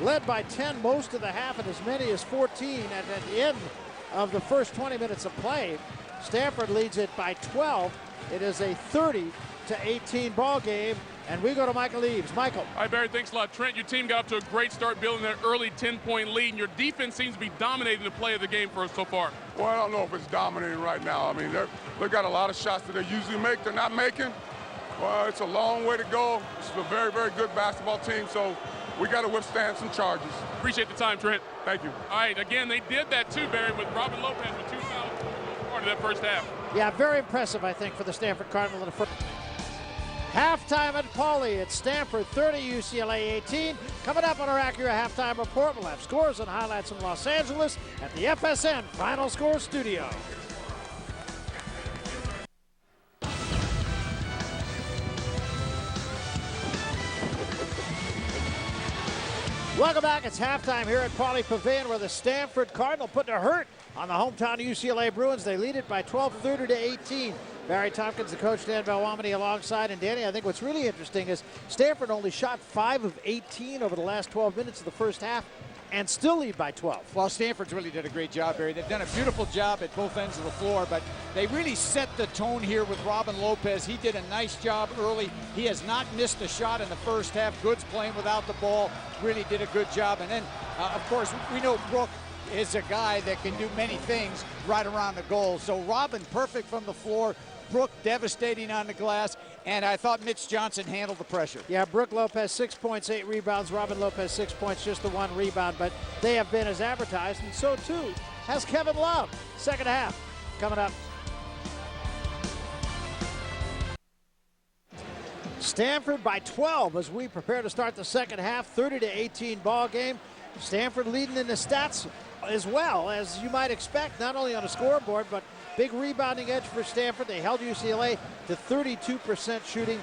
Led by 10 most of the half and as many as 14 at the end of the first 20 minutes of play. Stanford leads it by 12. It is a 30-18 ball game. And we go to Michael Eaves. Michael. All right, Barry, thanks a lot. Trent, your team got off to a great start building that early 10-point lead, and your defense seems to be dominating the play of the game for us so far. Well, I don't know if it's dominating right now. I mean, they've got a lot of shots that they usually make. They're not making. Well, it's a long way to go. It's a very, very good basketball team, so we got to withstand some charges. Appreciate the time, Trent. Thank you. All right, again, they did that too, Barry, with Robin Lopez with 2 fouls part of that first half. Yeah, very impressive, I think, for the Stanford Cardinal in the first. Halftime at Pauley. It's Stanford 30, UCLA 18. Coming up on our Acura halftime report, we'll have scores and highlights from Los Angeles at the FSN Final Score Studio. Welcome back. It's halftime here at Pauley Pavilion, where the Stanford Cardinal put a hurt on the hometown UCLA Bruins. They lead it by 12, 30-18. Barry Tompkins, the coach, Dan Belwamity alongside. And Danny, I think what's really interesting is Stanford only shot 5 of 18 over the last 12 minutes of the first half and still lead by 12. Well, Stanford's really did a great job, Barry. They've done a beautiful job at both ends of the floor, but they really set the tone here with Robin Lopez. He did a nice job early. He has not missed a shot in the first half. Goods playing without the ball, really did a good job. And then, of course, we know Brook is a guy that can do many things right around the goal. So Robin perfect from the floor. Brook devastating on the glass, and I thought Mitch Johnson handled the pressure. Yeah, Brook Lopez 6 points, 8 rebounds. Robin Lopez 6 points, just the 1 rebound, but they have been as advertised, and so too has Kevin Love. Second half coming up. Stanford by 12 as we prepare to start the second half. 30-18 ball game. Stanford leading in the stats as well, as you might expect, not only on the scoreboard, but big rebounding edge for Stanford. They held UCLA to 32% shooting.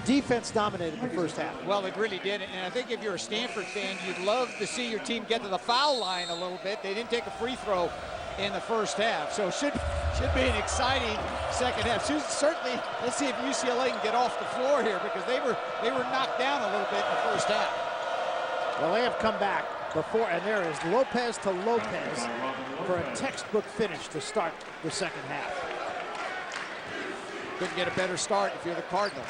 Defense dominated the first half. Well, it really did, and I think if you're a Stanford fan, you'd love to see your team get to the foul line a little bit. They didn't take a free throw in the first half, so should be an exciting second half. Certainly, let's see if UCLA can get off the floor here, because they were knocked down a little bit in the first half. Well, they have come back before, and there is Lopez to Lopez for a textbook finish to start the second half. Couldn't get a better start if you're the Cardinal.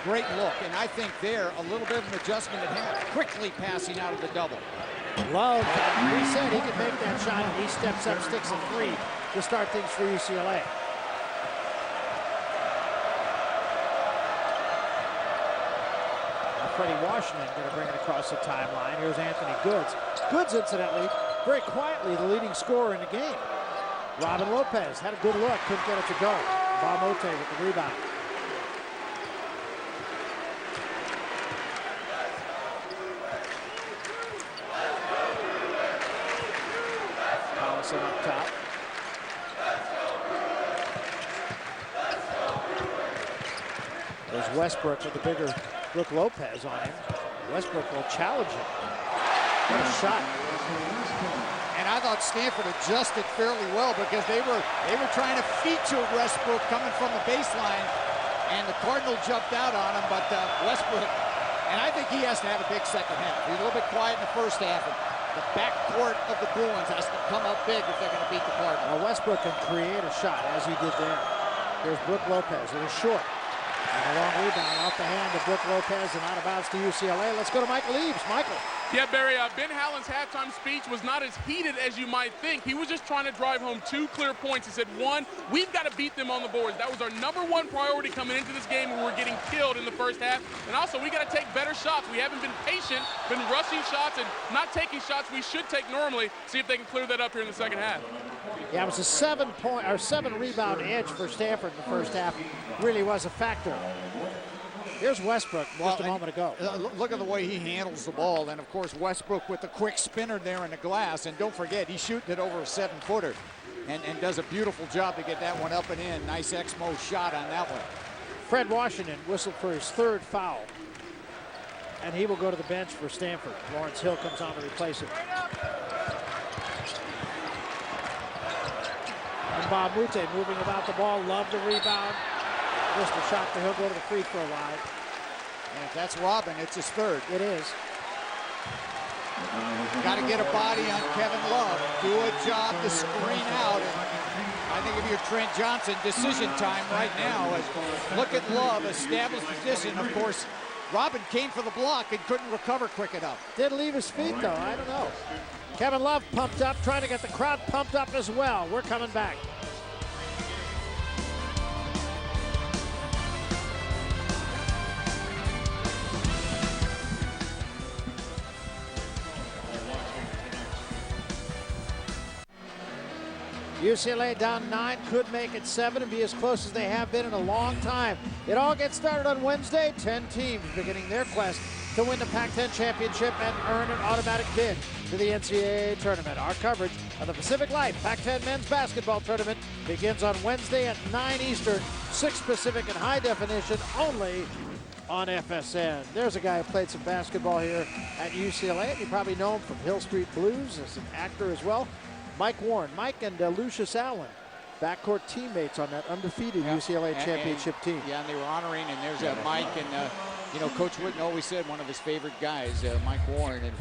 Great look, and I think there a little bit of an adjustment at half, quickly passing out of the double. Love, he said he could make that shot, and he steps up, sticks a 3 to start things for UCLA. Freddie Washington going to bring it across the timeline. Here's Anthony Goods. Goods, incidentally, very quietly the leading scorer in the game. Robin Lopez had a good look, couldn't get it to go. Bob Mote with the rebound. Collison up top. There's Westbrook with the bigger Brook Lopez on him. Westbrook will challenge him. What a shot. And I thought Stanford adjusted fairly well because they were trying to feature Westbrook coming from the baseline, and the Cardinal jumped out on him, but Westbrook, and I think he has to have a big second half. He's a little bit quiet in the first half, and the backcourt of the Bruins has to come up big if they're going to beat the Cardinals. Well, Westbrook can create a shot, as he did there. Here's Brook Lopez. It is short. And a long rebound off the hand of Brook Lopez and out of bounds to UCLA. Let's go to Michael Eaves. Michael. Yeah, Barry, Ben Hallen's halftime speech was not as heated as you might think. He was just trying to drive home 2 clear points. He said, one, we've got to beat them on the boards. That was our #1 priority coming into this game when we were getting killed in the first half. And also, we got to take better shots. We haven't been patient, been rushing shots and not taking shots we should take normally. See if they can clear that up here in the second half. Yeah, it was a 7 rebound edge for Stanford in the first half. Really was a factor. Here's Westbrook just a moment ago. Look at the way he handles the ball. And, of course, Westbrook with the quick spinner there in the glass. And don't forget, he's shooting it over a 7-footer and does a beautiful job to get that one up and in. Nice Exmo shot on that one. Fred Washington whistled for his 3rd foul. And he will go to the bench for Stanford. Lawrence Hill comes on to replace him. And Bob Mute moving about the ball. Loved the rebound. Just a shot, but he'll go to the free throw line. And if that's Robin, it's his 3rd. It is. Got to get a body on Kevin Love. Do a job to screen out. And I think if you're Trent Johnson, decision time right now. Look at Love, established position. Of course, Robin came for the block and couldn't recover quick enough. Did leave his feet, though. I don't know. Kevin Love pumped up, trying to get the crowd pumped up as well. We're coming back. UCLA down 9, could make it 7 and be as close as they have been in a long time. It all gets started on Wednesday. 10 teams beginning their quest to win the Pac-10 championship and earn an automatic bid to the NCAA tournament. Our coverage of the Pacific Life Pac-10 men's basketball tournament begins on Wednesday at 9 Eastern, 6 Pacific in high definition, only on FSN. There's a guy who played some basketball here at UCLA. You probably know him from Hill Street Blues as an actor as well. Mike Warren. Mike and Lucius Allen, backcourt teammates on that undefeated UCLA championship team. Yeah, and they were honoring, and there's Mike, and you know, Coach Wooden always said one of his favorite guys, Mike Warren, and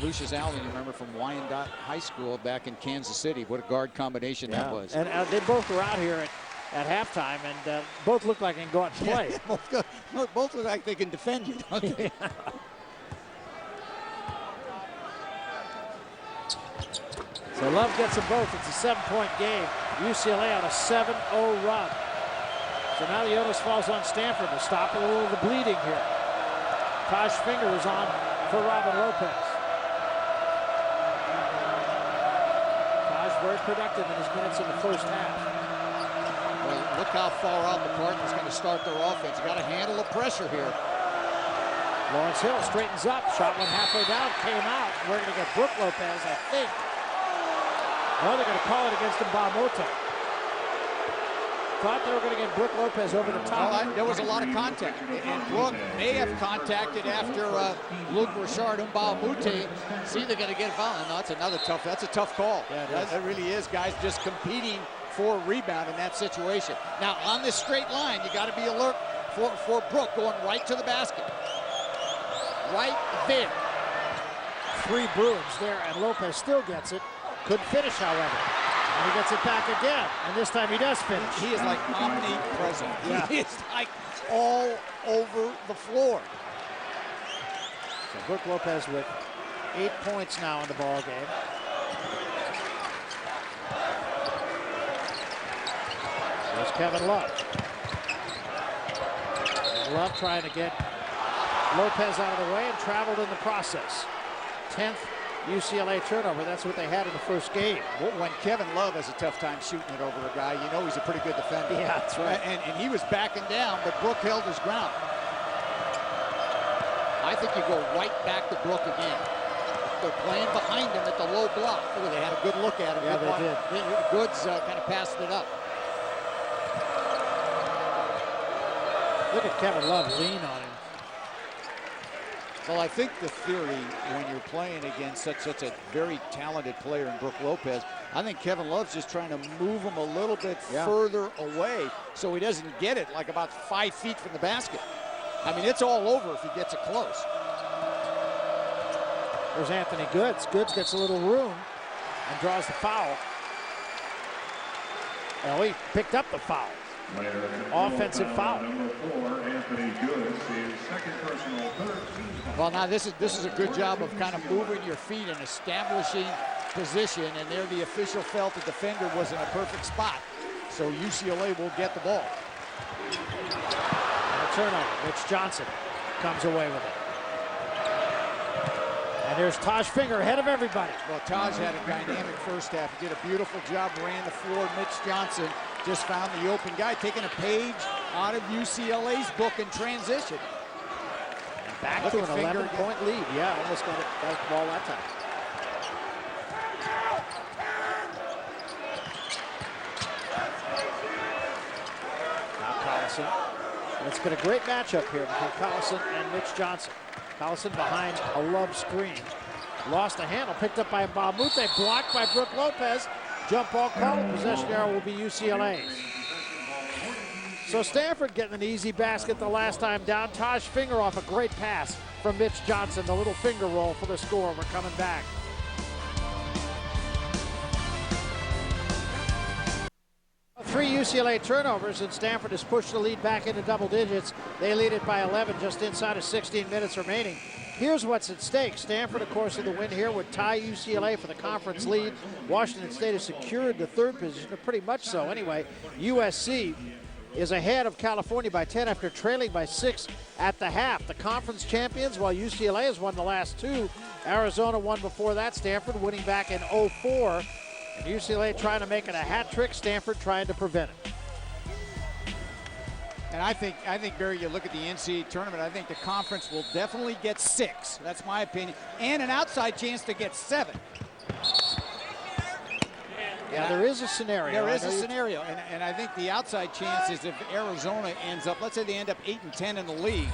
Lucius Allen, you remember from Wyandotte High School back in Kansas City. What a guard combination that was. And they both were out here at halftime, and both look like they can go out and play. Yeah, both look like they can defend you, don't they? So Love gets them both. It's a 7-point game. UCLA on a 7-0 run. So now the onus falls on Stanford to stop a little of the bleeding here. Taj Finger is on for Robin Lopez. Taj very productive in his minutes in the first half. Well, look how far out the Cardinals going to start their offense. You got to handle the pressure here. Lawrence Hill straightens up. Shot one halfway down, came out. We're going to get Brook Lopez, I think. Well, they're going to call it against Mbamote. Thought they were going to get Brook Lopez over the top. Well, there was a lot of contact. And Brook may have contacted after Luke Richard and Mbamote. See, they're going to get a foul. No, that's a tough call. Yeah, that really is, guys, just competing for a rebound in that situation. Now, on this straight line, you got to be alert for Brook going right to the basket. Right there. 3 Bruins there, and Lopez still gets it. Couldn't finish, however. And he gets it back again, and this time he does finish. He is like omnipresent. Yeah. He is like all over the floor. So Brook Lopez with 8 points now in the ball game. There's Kevin Love. And Love trying to get Lopez out of the way and traveled in the process. 10th UCLA turnover. That's what they had in the first game. When Kevin Love has a tough time shooting it over a guy, you know he's a pretty good defender. Yeah, that's right. And he was backing down, but Brook held his ground. I think you go right back to Brook again. They're playing behind him at the low block. Oh, they had a good look at him. Yeah, they did. Goods kind of passed it up. Look at Kevin Love lean on him. Well, I think the theory when you're playing against such a very talented player in Brook Lopez, I think Kevin Love's just trying to move him a little bit further away so he doesn't get it like about 5 feet from the basket. I mean, it's all over if he gets it close. There's Anthony Goods. Goods gets a little room and draws the foul. Well, he picked up the foul. Offensive foul. Number 4, Anthony Goods, his second personal, 13. Well, now this is a good job of kind of moving your feet and establishing position, and there the official felt the defender was in a perfect spot. So UCLA will get the ball. And a turnover. Mitch Johnson comes away with it. And there's Taj Finger ahead of everybody. Well, Taj had a dynamic first half. He did a beautiful job, ran the floor. Mitch Johnson just found the open guy, taking a page out of UCLA's book in transition. And back to an 11-point lead. Yeah, almost got the ball that time. Now Collison. It's been a great matchup here between Collison and Mitch Johnson. Collison behind a Love screen. Lost the handle, picked up by Mbamute, blocked by Brook Lopez. Jump ball called. Possession arrow will be UCLA's. So Stanford getting an easy basket the last time down. Taj Finger off a great pass from Mitch Johnson. The little finger roll for the score. We're coming back. Three UCLA turnovers, and Stanford has pushed the lead back into double digits. They lead it by 11, just inside of 16 minutes remaining. Here's what's at stake. Stanford, of course, in the win here would tie UCLA for the conference lead. Washington State has secured the third position, or pretty much so anyway. USC is ahead of California by 10 after trailing by 6 at the half. The conference champions, while UCLA has won the last two. Arizona won before that. Stanford winning back in 04. And UCLA trying to make it a hat trick. Stanford trying to prevent it. And I think, Barry, you look at the NCAA tournament, I think the conference will definitely get 6. That's my opinion. And an outside chance to get 7. Yeah, there is a scenario. There is a scenario. And I think the outside chance is if Arizona ends up, let's say they end up 8-10 in the league,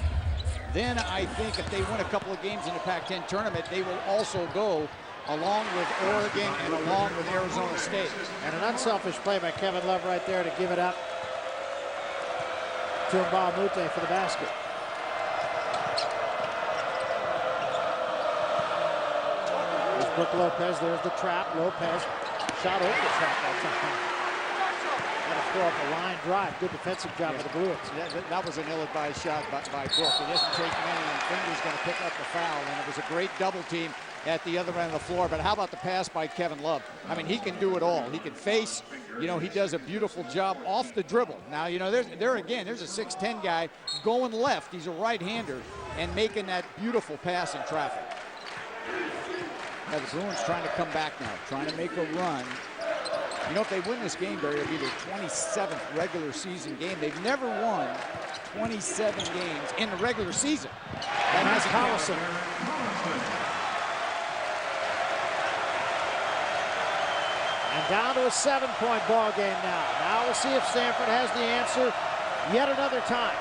then I think if they win a couple of games in the Pac-10 tournament, they will also go along with Oregon and along with Arizona State. And an unselfish play by Kevin Love right there to give it up to Mbamute for the basket. There's Brook Lopez, there's the trap. Lopez shot over the trap that time. Got to throw up a line drive. Good defensive job by the Bruins. That was an ill-advised shot by Brook. He doesn't take many, and Finger's going to pick up the foul, and it was a great double team at the other end of the floor. But how about the pass by Kevin Love? I mean, he can do it all. He can face. You know, he does a beautiful job off the dribble. Now, you know, there's a 6'10" guy going left. He's a right-hander and making that beautiful pass in traffic. Now, the Bruins trying to come back now, trying to make a run. You know, if they win this game, Barry, it'll be their 27th regular season game. They've never won 27 games in the regular season. And that's Collison. And down to a 7-point ball game now. Now we'll see if Stanford has the answer yet another time.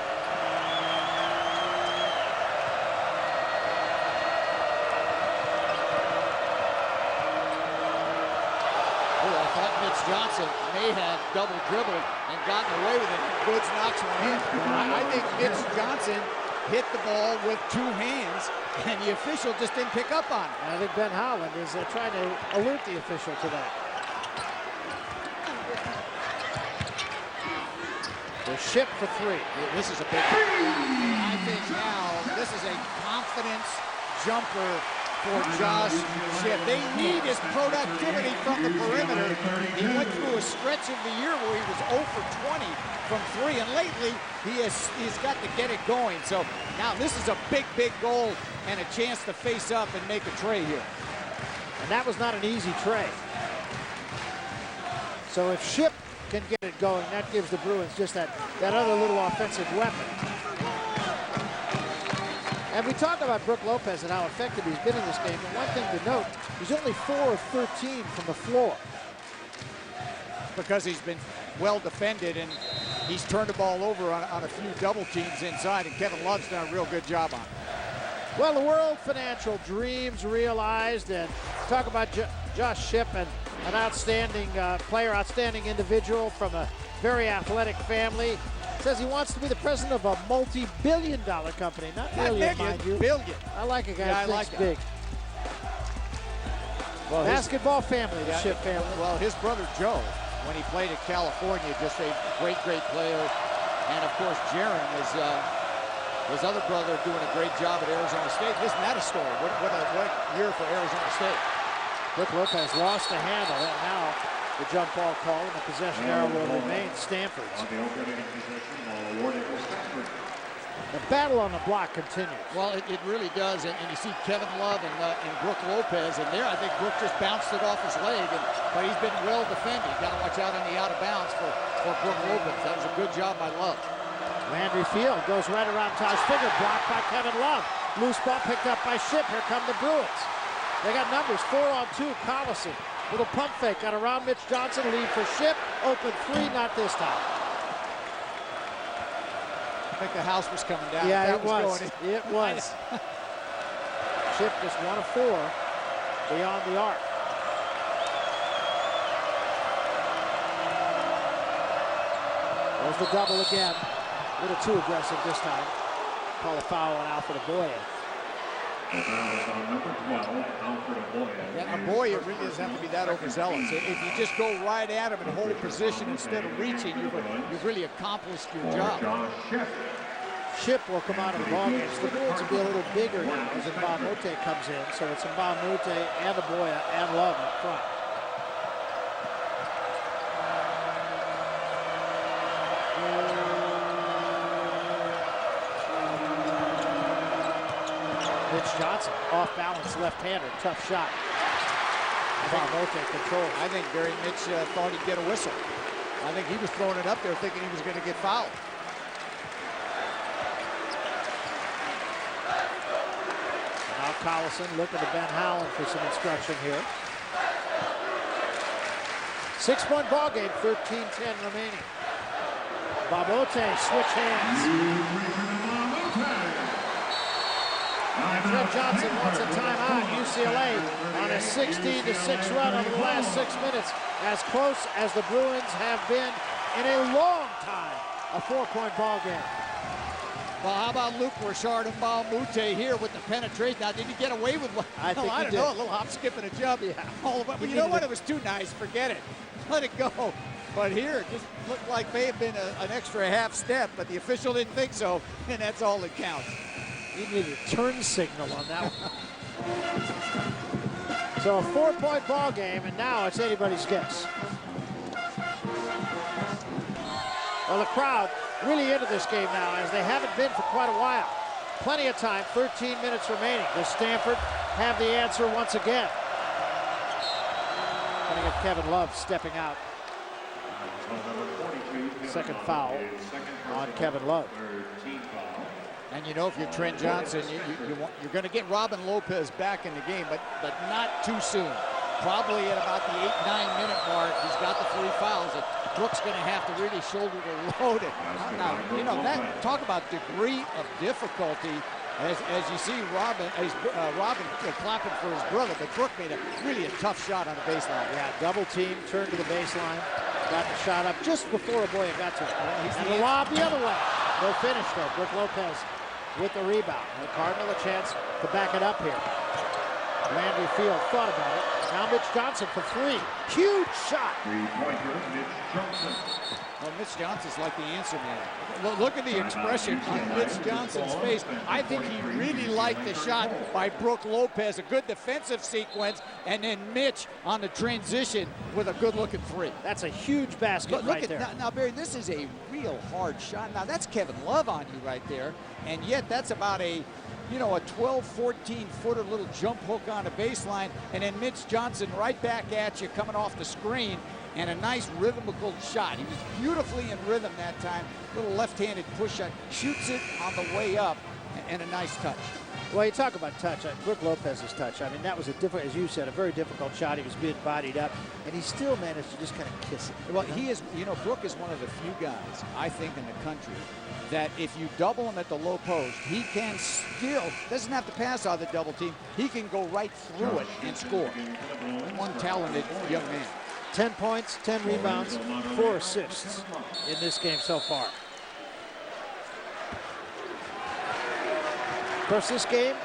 Oh, I thought Mitch Johnson may have double dribbled and gotten away with it. Goods knocks one in. I think Mitch Johnson hit the ball with 2 hands, and the official just didn't pick up on it. And I think Ben Howland is trying to alert the official to that. The ship for 3. This is a big one. I think now this is a confidence jumper for Josh Shipp. They need his productivity from the perimeter. He went through a stretch of the year where he was 0 for 20 from 3, and lately he's got to get it going. So now this is a big, big goal and a chance to face up and make a tray here. And that was not an easy tray. So if Shipp can get it going, that gives the Bruins just that other little offensive weapon. And we talk about Brook Lopez and how effective he's been in this game, but one thing to note, he's only 4 of 13 from the floor. Because he's been well defended, and he's turned the ball over on a few double teams inside, and Kevin Love's done a real good job on it. Well, the world financial dreams realized, and talk about Josh Shipp, an outstanding player, outstanding individual from a very athletic family. Says he wants to be the president of a multi-billion-dollar company, not million, mind you. Billion. I like a guy who thinks big. Well, basketball family, the Shipp family. Well, his brother Joe, when he played at California, just a great player. And of course, Jaron is his other brother doing a great job at Arizona State. Isn't that a story? What a year for Arizona State. Brook Lopez lost the handle, and now the jump ball call, and the possession arrow will remain Stanford's. On the opening possession, ball awarded to Stanford. The battle on the block continues. Well, it really does, and you see Kevin Love and Brook Lopez, and there I think Brook just bounced it off his leg, but he's been well defended. Got to watch out on the out of bounds for Brook Lopez. That was a good job by Love. Landry Field goes right around Ty's finger, blocked by Kevin Love. Loose ball picked up by Shipp. Here come the Bruins. They got numbers, 4-on-2, Collison. Little pump fake, got around Mitch Johnson, lead for Shipp. Open three, not this time. I think the house was coming down. Yeah, it was. It was. Shipp just 1 of 4 beyond the arc. There's the double again. A little too aggressive this time. Call a foul on Alfred Aboya. The foul is on number 12, Alfred Aboya. Yeah, Aboya really doesn't have to be that overzealous. If you just go right at him and hold position instead of reaching, you've really accomplished your job. Josh Shipp. Shipp will come out of the ballgame. So the Bruins will be a little bigger now as Mbamote comes in. So it's Mbamote and Aboya and Love up front. Mitch Johnson, off balance, left-hander, tough shot. Mbamote controls. I think Barry Mitch thought he'd get a whistle. I think he was throwing it up there thinking he was going to get fouled. Now Collison looking to Ben Howland for some instruction here. 6-point ball game, 13-10 remaining. Mbamote switch hands. Fred Johnson wants a timeout. UCLA on a 16-6 run over the last 6 minutes. As close as the Bruins have been in a long time. A 4-point ball game. Well, how about Luke Richard and Mbamote here with the penetration? Now, did he get away with one? I think I he don't did. know, a little hop, skip, and a jump. Yeah. But you know what? It was too nice. Forget it. Let it go. But here, it just looked like may have been an extra half step, but the official didn't think so, and that's all that counts. He needed a turn signal on that one. So a 4-point ball game, and now it's anybody's guess. Well, the crowd really into this game now, as they haven't been for quite a while. Plenty of time, 13 minutes remaining. Does Stanford have the answer once again? Going to get Kevin Love stepping out. Second foul on Kevin Love. And you know, if you're Trent Johnson, you're going to get Robin Lopez back in the game, but not too soon. Probably at about the 8-9 minute mark, he's got the 3 fouls. And Brooks going to have to really shoulder the load. Now, you know, that talk about degree of difficulty. As you see, Robin clapping for his brother, but Brook made really a tough shot on the baseline. Yeah, double team, turned to the baseline, got the shot up just before Aboya got to it. And the lob the other way. No finish though. Brook Lopez with the rebound. And the Cardinal a chance to back it up here. Landry Field thought about it. Now Mitch Johnson for 3. Huge shot. 3-pointer, Mitch Johnson. Well, Mitch Johnson's like the answer man. Look at the expression on Mitch Johnson's face. I think he really liked the shot by Brook Lopez. A good defensive sequence, and then Mitch on the transition with a good-looking 3. That's a huge basket right there. Now, Barry, this is a real hard shot. Now, that's Kevin Love on you right there, and yet that's about a 12, 14-footer little jump hook on the baseline, and then Mitch Johnson right back at you coming off the screen, and a nice rhythmical shot. He was beautifully in rhythm that time. Little left-handed push shot, shoots it on the way up. and a nice touch. Well, you talk about touch. Brook Lopez's touch. I mean, that was a different, as you said, a very difficult shot. He was being bodied up, and he still managed to just kind of kiss it. Well, he is, you know, Brook is one of the few guys, I think, in the country that if you double him at the low post, he can still, doesn't have to pass out of the double team. He can go right through it and score. One talented young man. 10 points, 10 rebounds, 4 assists in this game so far. Of course, this game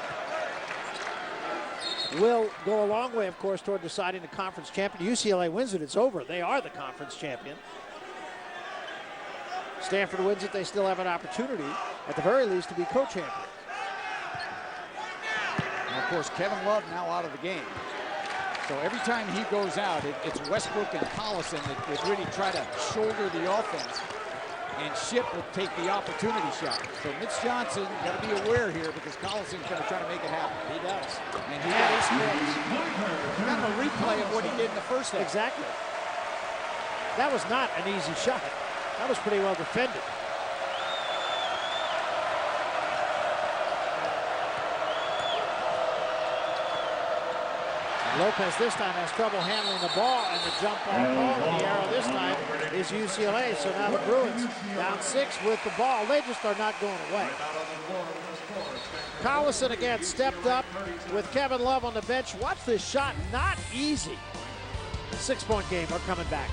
will go a long way, of course, toward deciding the conference champion. UCLA wins it, it's over. They are the conference champion. Stanford wins it, they still have an opportunity, at the very least, to be co-champion. And of course, Kevin Love now out of the game. So every time he goes out, it's Westbrook and Collison that really try to shoulder the offense. And Ship will take the opportunity shot. So Mitch Johnson got to be aware here because Collison's going to try to make it happen. He does. And he got kind of a replay of what he did in the first half. Exactly. That was not an easy shot. That was pretty well defended. Lopez this time has trouble handling the ball, and the jump ball call, and the arrow this time is UCLA. So now the Bruins down 6 with the ball. They just are not going away. Collison again stepped up with Kevin Love on the bench. Watch this shot, not easy. 6-point game, we're coming back.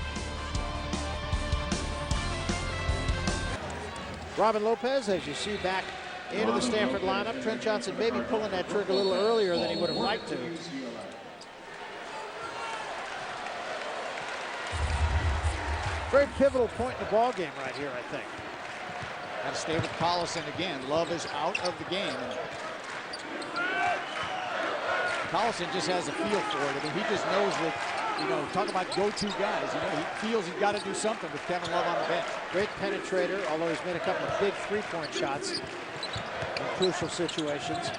Robin Lopez, as you see, back into the Stanford lineup. Trent Johnson maybe pulling that trigger a little earlier than he would have liked to. Very pivotal point in the ball game right here, I think. Got to stay with Collison again. Love is out of the game. Collison just has a feel for it. I mean, he just knows that, you know, talk about go-to guys. You know, he feels he's got to do something with Kevin Love on the bench. Great penetrator, although he's made a couple of big three-point shots in crucial situations.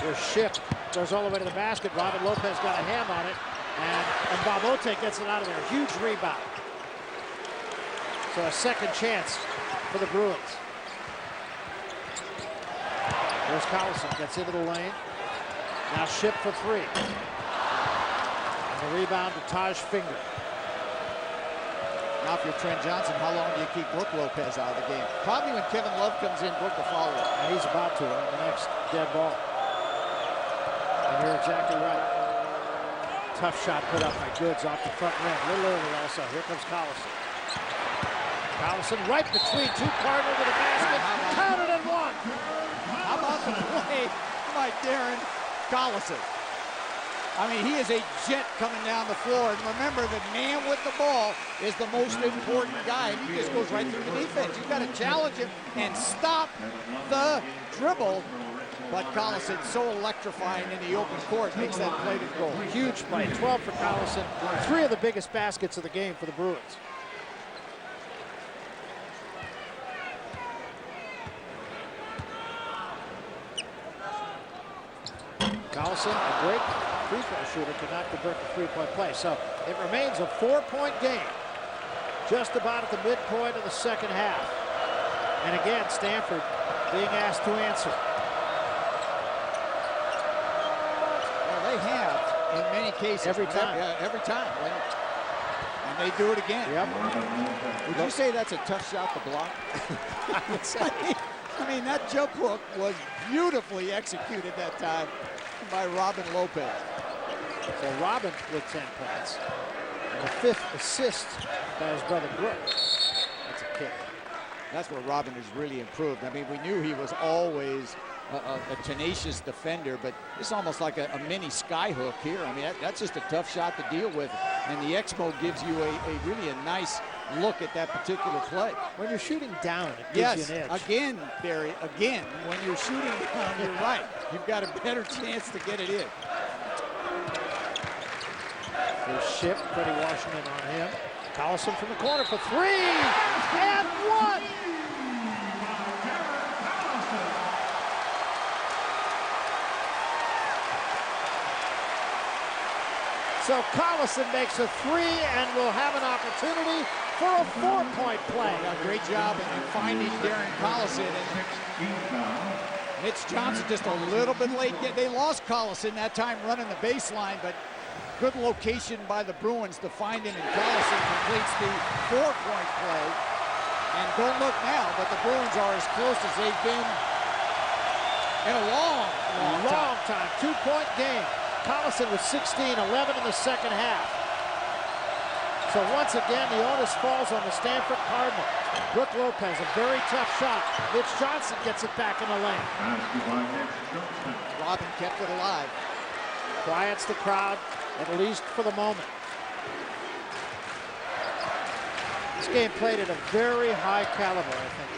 There's Ship, goes all the way to the basket. Robin Lopez got a hand on it, and Babote gets it out of there. Huge rebound. So a second chance for the Bruins. There's Collison, gets into the lane. Now Ship for 3. And the rebound to Taj Finger. Now if you're Trent Johnson, how long do you keep Brook Lopez out of the game? Probably when Kevin Love comes in, Brook will follow it. And he's about to on the next dead ball. And you're exactly right. Tough shot put up by Goods off the front rim. A little early also. Here comes Collison. Collison right between two Cardinal to the basket. Counted and one. How about the play by Darren Collison? I mean, he is a jet coming down the floor. And remember, the man with the ball is the most important guy. And he just goes right through the defense. You've got to challenge him and stop the dribble. But Collison, so electrifying in the open court, makes that play to goal. Huge play. 12 for Collison. 3 of the biggest baskets of the game for the Bruins. Collison, a great free throw shooter, could not convert the three-point play. So it remains a 4-point game, just about at the midpoint of the second half. And again, Stanford being asked to answer. Well, they have in many cases. Every time. Every time. And they do it again. Yep. Would you say that's a tough shot to block? I would say. I mean, that jump hook was beautifully executed that time by Robin Lopez. So Robin with 10 points. And the 5th assist by his brother Brook. That's a kick. That's where Robin has really improved. I mean, we knew he was always a tenacious defender, but it's almost like a mini skyhook here. I mean, that's just a tough shot to deal with. And the Exmo gives you a really nice look at that particular play. When you're shooting down, it gives you an edge. Again, Barry, again, when you're shooting down, you're right. You've got a better chance to get it in. There's Ship, Freddie Washington on him. Collison from the corner for 3, and 1! So Collison makes a 3 and will have an opportunity for a 4-point play. Great job in finding Darren Collison. Mitch Johnson just a little bit late. They lost Collison that time running the baseline, but good location by the Bruins to find him, and Collison completes the 4-point play. And don't look now, but the Bruins are as close as they've been in a long time. 2-point game. Collison with 16, 11 in the second half. So once again, the onus falls on the Stanford Cardinal. Brook Lopez, a very tough shot. Mitch Johnson gets it back in the lane. Robin kept it alive. Quiets the crowd, at least for the moment. This game played at a very high caliber, I think.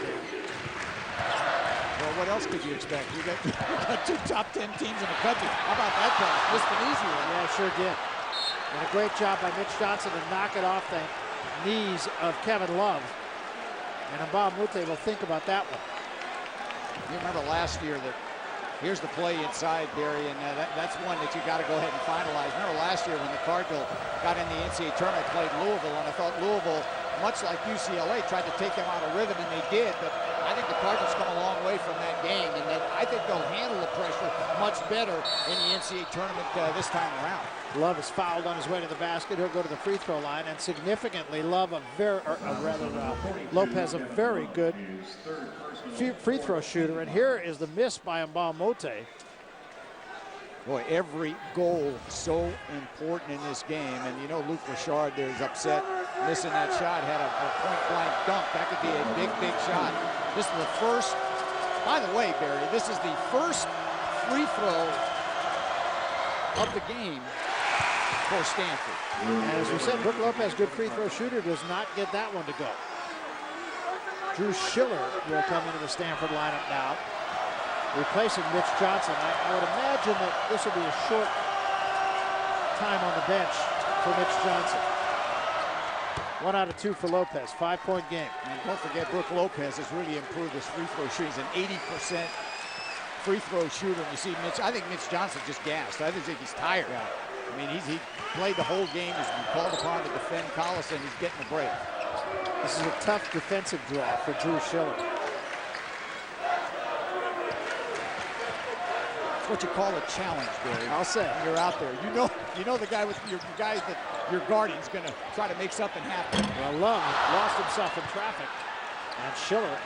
Well, what else could you expect? You got 2 top 10 teams in the country. How about that pass? Just an easy one. Yeah, sure did. And a great job by Mitch Johnson to knock it off the knees of Kevin Love. And Mbah Moute will think about that one. You remember last year that here's the play inside, Barry, and that's one that you got to go ahead and finalize. Remember last year when the Cardinal got in the NCAA tournament, played Louisville, and I thought Louisville, much like UCLA, tried to take them out of rhythm, and they did. But I think the Cardinals come a long way from that game, and I think they'll handle the pressure much better in the NCAA tournament this time around. Love is fouled on his way to the basket. He'll go to the free throw line, and significantly, Love Lopez, a very good free throw shooter. And here is the miss by Mbah Moute. Boy, every goal so important in this game, and you know Luke Richard there is upset missing that shot. Had a point-blank dunk. That could be a big shot. This is the first. By the way, Barry, this is the first free throw of the game for Stanford. And as we said, Brook Lopez, good free throw shooter, does not get that one to go. Drew Schiller will come into the Stanford lineup now, replacing Mitch Johnson. I would imagine that this will be a short time on the bench for Mitch Johnson. 1 out of 2 for Lopez, 5-point game. And don't forget, Brook Lopez has really improved his free throw shooting. He's an 80% free throw shooter. And you see Mitch, I think Mitch Johnson just gassed. I think he's tired. Yeah. I mean, he played the whole game. He's been called upon to defend Collison. He's getting a break. This is a tough defensive draw for Drew Schiller. What you call a challenge, Barry. I'll say. When you're out there. You know the guy with your guys that your guardian's going to try to make something happen. Well, Love lost himself in traffic, and Schiller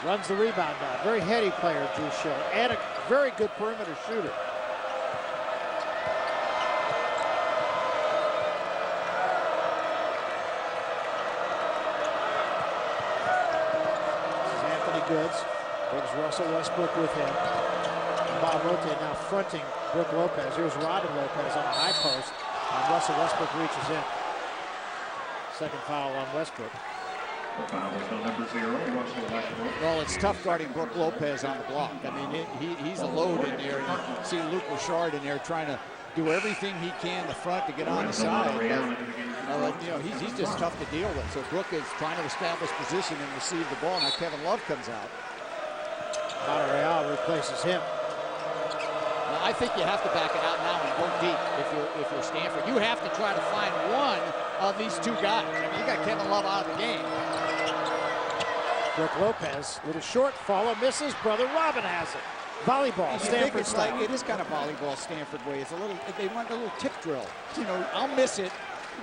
runs the rebound down. Very heady player, Drew Schiller, and a very good perimeter shooter. This is Anthony Goods. Brings Russell Westbrook with him. Mbah Moute now fronting Brook Lopez. Here's Robin Lopez on the high post, and Russell Westbrook reaches in. Second foul on Westbrook. The foul is on number 0, Russell Westbrook. Well, it's tough guarding Brook Lopez on the block. I mean, he's a load in there. You see Luke Richard in there trying to do everything he can in the front to get on the side. He's just tough to deal with. So Brook is trying to establish position and receive the ball. Now Kevin Love comes out. Monterreal replaces him. Well, I think you have to back it out now and go deep if you're Stanford. You have to try to find one of these 2 guys. I mean, you got Kevin Love out of the game. Brook Lopez, little short follow, misses. Brother Robin has it. Volleyball, Stanford style. It is kind of volleyball Stanford way. It's a little, they want a little tip drill. You know, I'll miss it,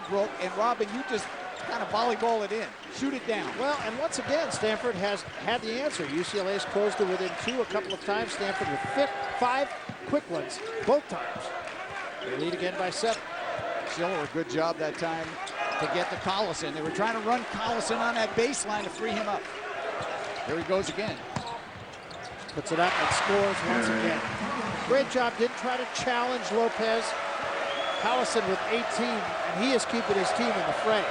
Brook, and Robin, you just kind of volleyball it in. Shoot it down. Well, and once again, Stanford has had the answer. UCLA's closed it within 2 a couple of times. Stanford with 5 quick ones, both times. They lead again by 7. Schiller, a good job that time to get the Collison. They were trying to run Collison on that baseline to free him up. Here he goes again. Puts it up and scores once again. Great job. Didn't try to challenge Lopez. Collison with 18, and he is keeping his team in the fray.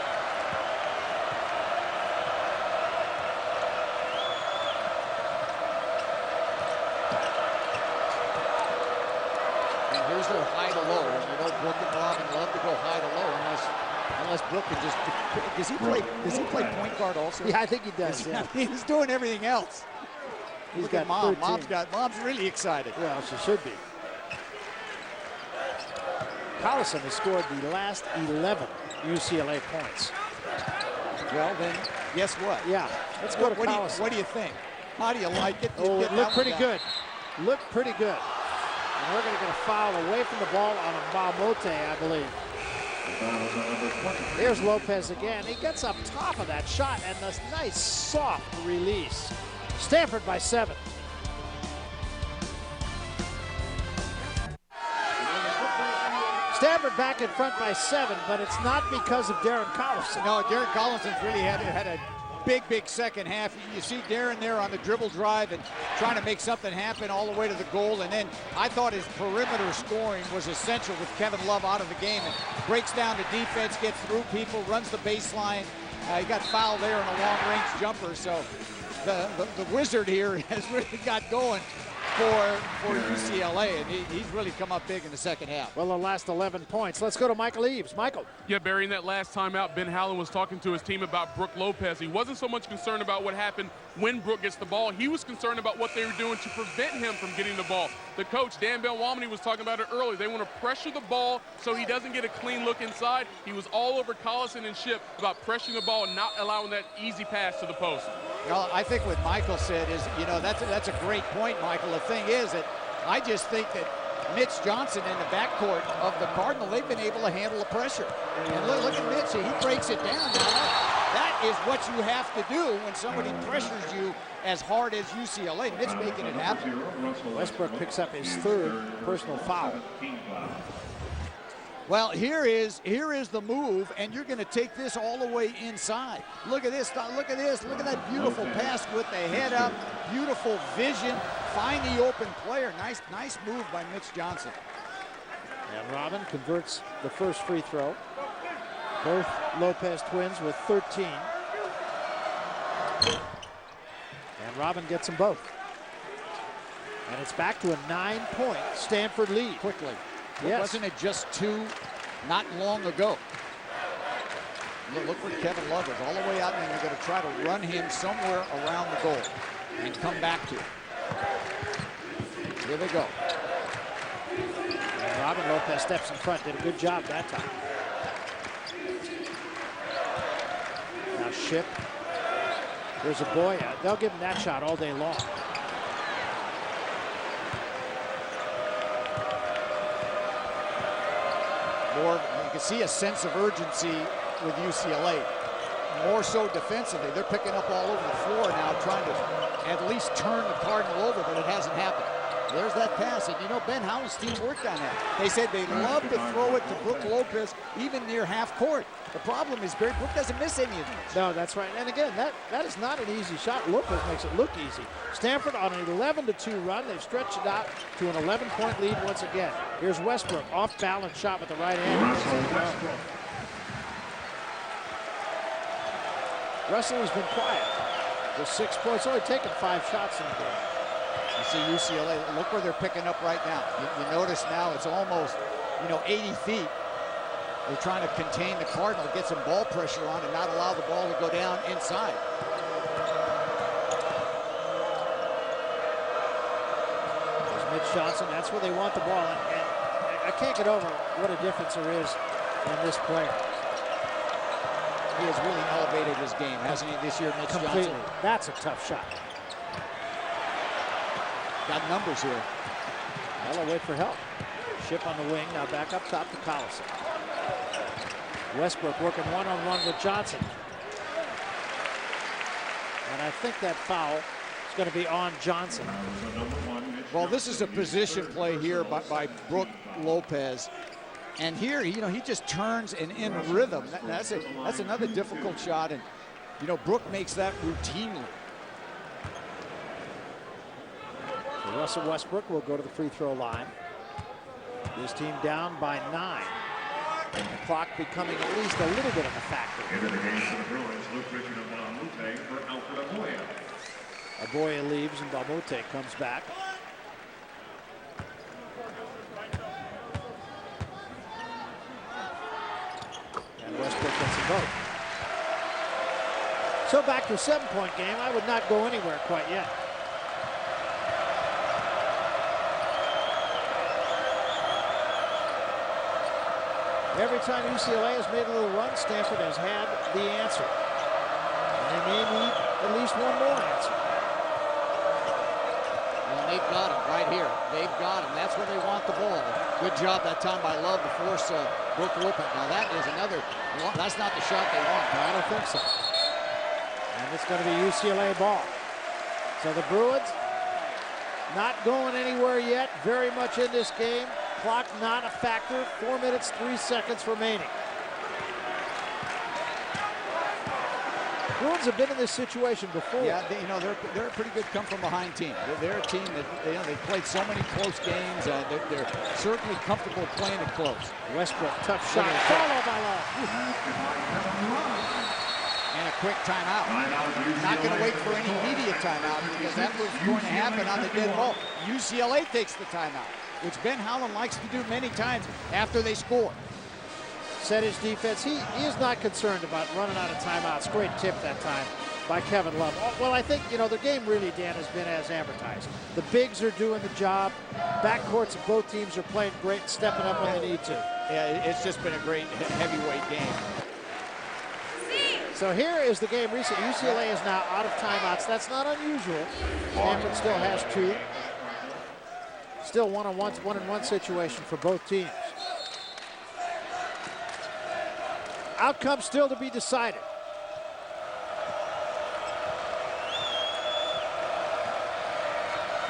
And here's their high to low. And you know Brook and Robin love to go high to low unless Brook can just. Does he play point guard also? Yeah, I think he does. Yeah. He's doing everything else. He's got Mom. 13. Mom's really excited. Well, she should be. Collison has scored the last 11 UCLA points. Well, then, guess what? Yeah, let's go to Collison. What do you think? How do you like it? Oh, it looked pretty good. looked pretty good. And we're going to get a foul away from the ball on a Balmote, I believe. Here's Lopez again. He gets up top of that shot and this nice soft release. Stanford by 7. Stanford back in front by 7, but it's not because of Darren Collison. No, Darren Collison's really had a big second half. You see Darren there on the dribble drive and trying to make something happen all the way to the goal. And then I thought his perimeter scoring was essential with Kevin Love out of the game. And breaks down the defense, gets through people, runs the baseline. He got fouled there on a long-range jumper. So the wizard here has really got going for UCLA, and he's really come up big in the second half. Well, the last 11 points. Let's go to Michael Eaves. Michael. Yeah, Barry, in that last timeout, Ben Howland was talking to his team about Brook Lopez. He wasn't so much concerned about what happened when Brook gets the ball. He was concerned about what they were doing to prevent him from getting the ball. The coach, Dan Belwamini, was talking about it earlier. They want to pressure the ball so he doesn't get a clean look inside. He was all over Collison and Ship about pressuring the ball and not allowing that easy pass to the post. Well, I think what Michael said is, that's a great point, Michael. The thing is that I just think that Mitch Johnson in the backcourt of the Cardinal, they've been able to handle the pressure. And look at Mitch, he breaks it down. Now, that is what you have to do when somebody pressures you as hard as UCLA. Mitch making it happen. Westbrook picks up his 3rd personal foul. Well, here is the move, and you're going to take this all the way inside. Look at this, look at this, look at that beautiful pass with the head up, beautiful vision, find the open player. Nice move by Mitch Johnson. And Robin converts the first free throw. Both Lopez twins with 13. And Robin gets them both. And it's back to a 9-point Stanford lead quickly. Yes. Wasn't it just 2 not long ago? Look where Kevin Love is, all the way out, and they're going to try to run him somewhere around the goal and come back to it. Here they go. And Robin Lopez steps in front, did a good job that time. Now Ship. There's a boy. They'll give him that shot all day long. You can see a sense of urgency with UCLA. More so defensively. They're picking up all over the floor now, trying to at least turn the Cardinal over, but it hasn't happened. There's that pass, and Ben Howland's team worked on that. They said they love to throw it to Brook Lopez, even near half court. The problem is Barry Brook doesn't miss any of these. No, that's right. And again, that is not an easy shot. Lopez makes it look easy. Stanford on an 11-2 run. They've stretched it out to an 11-point lead once again. Here's Westbrook, off-balance shot with the right hand. Russell has been quiet. With 6 points, only taken 5 shots in the game. You see UCLA, look where they're picking up right now. You notice now it's almost, 80 feet. They're trying to contain the Cardinal, get some ball pressure on and not allow the ball to go down inside. There's Mitch Johnson, that's where they want the ball. And I can't get over what a difference there is in this player. He has really elevated his game, hasn't he, this year, Mitch Completely. Johnson? That's a tough shot. Got numbers here. Well, I'll wait for help. Ship on the wing, now back up top to Collison. Westbrook working one-on-one with Johnson. And I think that foul is going to be on Johnson. Well, this is a position play here by Brook Lopez. And here, he just turns and in rhythm. That's another difficult shot. And, Brook makes that routinely. So Russell Westbrook will go to the free throw line. His team down by 9. And the clock becoming at least a little bit of a factor. Into the game for the Bruins, Luke Richard and Balmote for Alfred Aboya. Aboya leaves and Balmote comes back. And Westbrook gets a vote. So back to a 7-point game. I would not go anywhere quite yet. Every time UCLA has made a little run, Stanford has had the answer. And they may need at least one more answer. Well, they've got him right here. They've got him. That's where they want the ball. Good job that time by Love to force Brooke Lopez. Now that is another, that's not the shot they want. I don't think so. And it's going to be UCLA ball. So the Bruins not going anywhere yet. Very much in this game. Clock not a factor. 4 minutes, 3 seconds remaining. Bruins have been in this situation before. Yeah, they're a pretty good come-from-behind team. They're a team that they've played so many close games. They're certainly comfortable playing it close. Westbrook, tough shot, followed by Love. And a quick timeout. Not going to wait for any media timeout because that was going to happen on the dead ball. UCLA takes the timeout, which Ben Howland likes to do many times after they score. Set his defense. He is not concerned about running out of timeouts. Great tip that time by Kevin Love. Well, I think, the game really, Dan, has been as advertised. The bigs are doing the job. Backcourts of both teams are playing great and stepping up when they need to. Yeah, it's just been a great heavyweight game. So here is the game recent. UCLA is now out of timeouts. That's not unusual. Stanford still has 2. Still one-on-one situation for both teams. Outcome still to be decided.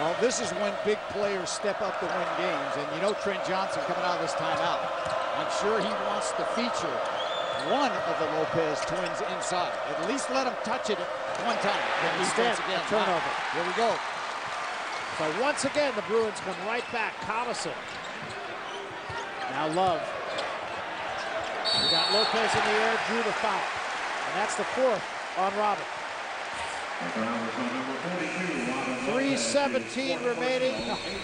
Well, this is when big players step up to win games. And Trent Johnson coming out of this timeout, I'm sure he wants to feature one of the Lopez twins inside. At least let him touch it one time. Instead, a turnover. Here we go. So once again, the Bruins come right back. Collison. Now Love. We got Lopez in the air, drew the foul. And that's the 4th on Robin. 3:17 remaining.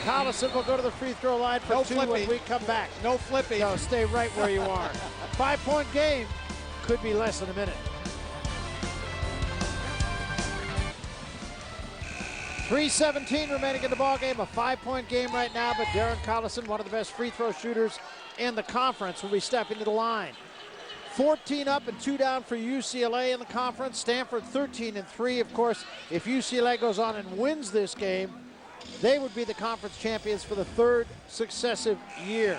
Collison will go to the free throw line for 2 when we come back. No flipping. No, stay right where you are. 5-point game. Could be less than a minute. 3:17 remaining in the ball game. A 5-point game right now, but Darren Collison, one of the best free throw shooters in the conference, will be stepping to the line. 14 up and 2 down for UCLA in the conference. Stanford 13-3. Of course, if UCLA goes on and wins this game, they would be the conference champions for the 3rd successive year.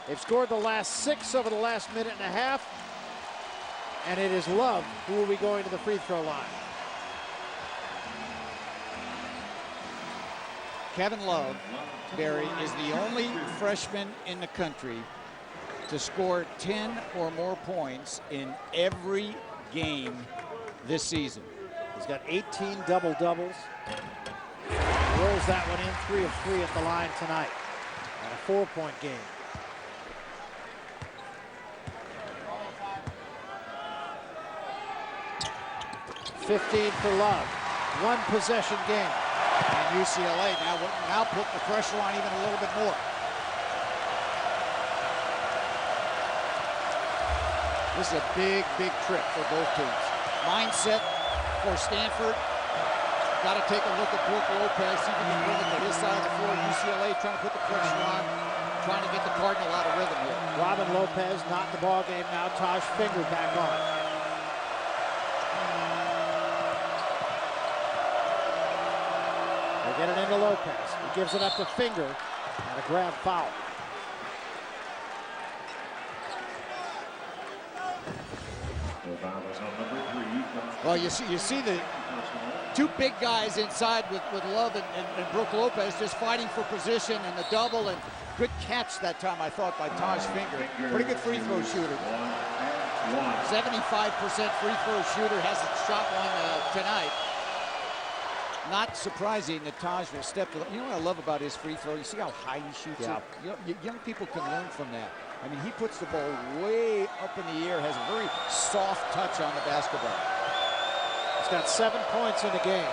They've scored the last 6 over the last minute and a half, and it is Love who will be going to the free throw line. Kevin Love, Barry, is the only freshman in the country to score 10 or more points in every game this season. He's got 18 double-doubles. Rolls that one in, 3 of 3 at the line tonight. And a 4-point game. $15 for Love. 1 possession game. And UCLA now put the pressure on even a little bit more. This is a big, big trip for both teams. Mindset for Stanford. Got to take a look at Brooke Lopez, see if he can bring it to his side of the floor. UCLA trying to put the pressure on, trying to get the Cardinal out of rhythm here. Robin Lopez not in the ball game now. Taj Finger back on. They get it into Lopez. He gives it up to Finger and a grab foul. Well, you see the 2 big guys inside with Love and Brooke Lopez just fighting for position, and the double, and good catch that time, I thought, by Taj Finger. Pretty good free throw shooter. 75% free throw shooter, has a shot one tonight. Not surprising that Taj will step to the, what I love about his free throw? You see how high he shoots it? Young people can learn from that. I mean, he puts the ball way up in the air, has a very soft touch on the basketball. He's got 7 points in the game.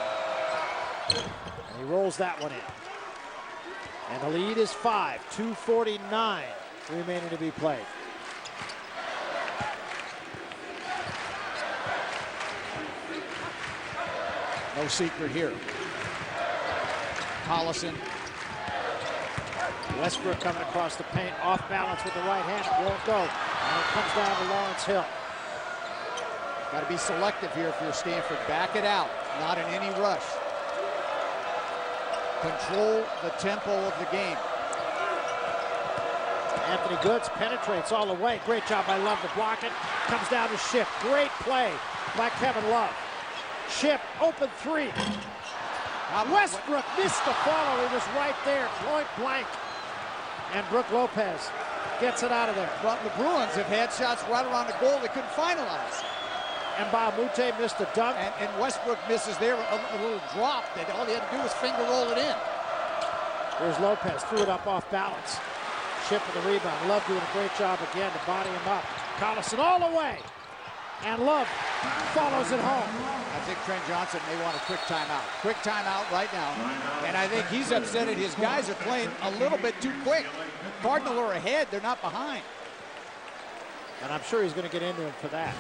And he rolls that one in. And the lead is 5, 2:49 remaining to be played. No secret here. Collison. Westbrook coming across the paint, off balance with the right hand, it won't go. And it comes down to Lawrence Hill. Got to be selective here if you're Stanford. Back it out, not in any rush. control the tempo of the game. Anthony Goods penetrates all the way. Great job by Love to block it. Comes down to Shipp. Great play by Kevin Love. Shipp, open three. Westbrook missed the follow. He was right there, point blank. And Brook Lopez gets it out of there. But the Bruins have had shots right around the goal they couldn't finalize. And Mute missed a dunk. And Westbrook misses there, a little drop that all he had to do was finger roll it in. Here's Lopez, threw it up off balance. Shipp with the rebound. Love doing a great job again to body him up. Collison all the way. And Love follows it home. I think Trent Johnson may want a quick timeout. Quick timeout right now. And I think he's upset that his guys are playing a little bit too quick. Cardinal are ahead, they're not behind. And I'm sure he's going to get into him for that.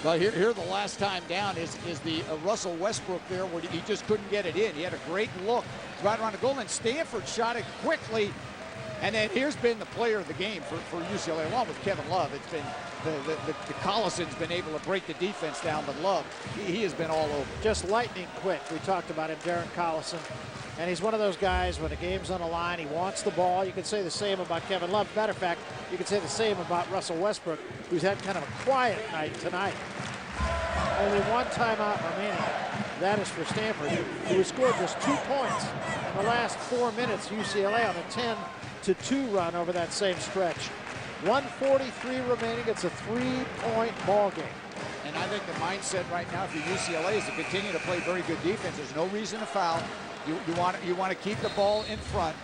Well, here the last time down is the Russell Westbrook there where he just couldn't get it in. He had a great look right around the goal, and Stanford shot it quickly. And then here's been the player of the game for UCLA, along with Kevin Love. It's been the Collison's been able to break the defense down, but Love, he has been all over. Just lightning quick. We talked about him, Darren Collison. And he's one of those guys, when the game's on the line, he wants the ball. You can say the same about Kevin Love. Matter of fact, you can say the same about Russell Westbrook, who's had kind of a quiet night tonight. Only one timeout remaining. That is for Stanford, who has scored just 2 points in the last 4 minutes. UCLA on a 10-2 run over that same stretch. 1:43 remaining. It's a 3-point ball game. And I think the mindset right now for UCLA is to continue to play very good defense. There's no reason to foul. You want to keep the ball in front.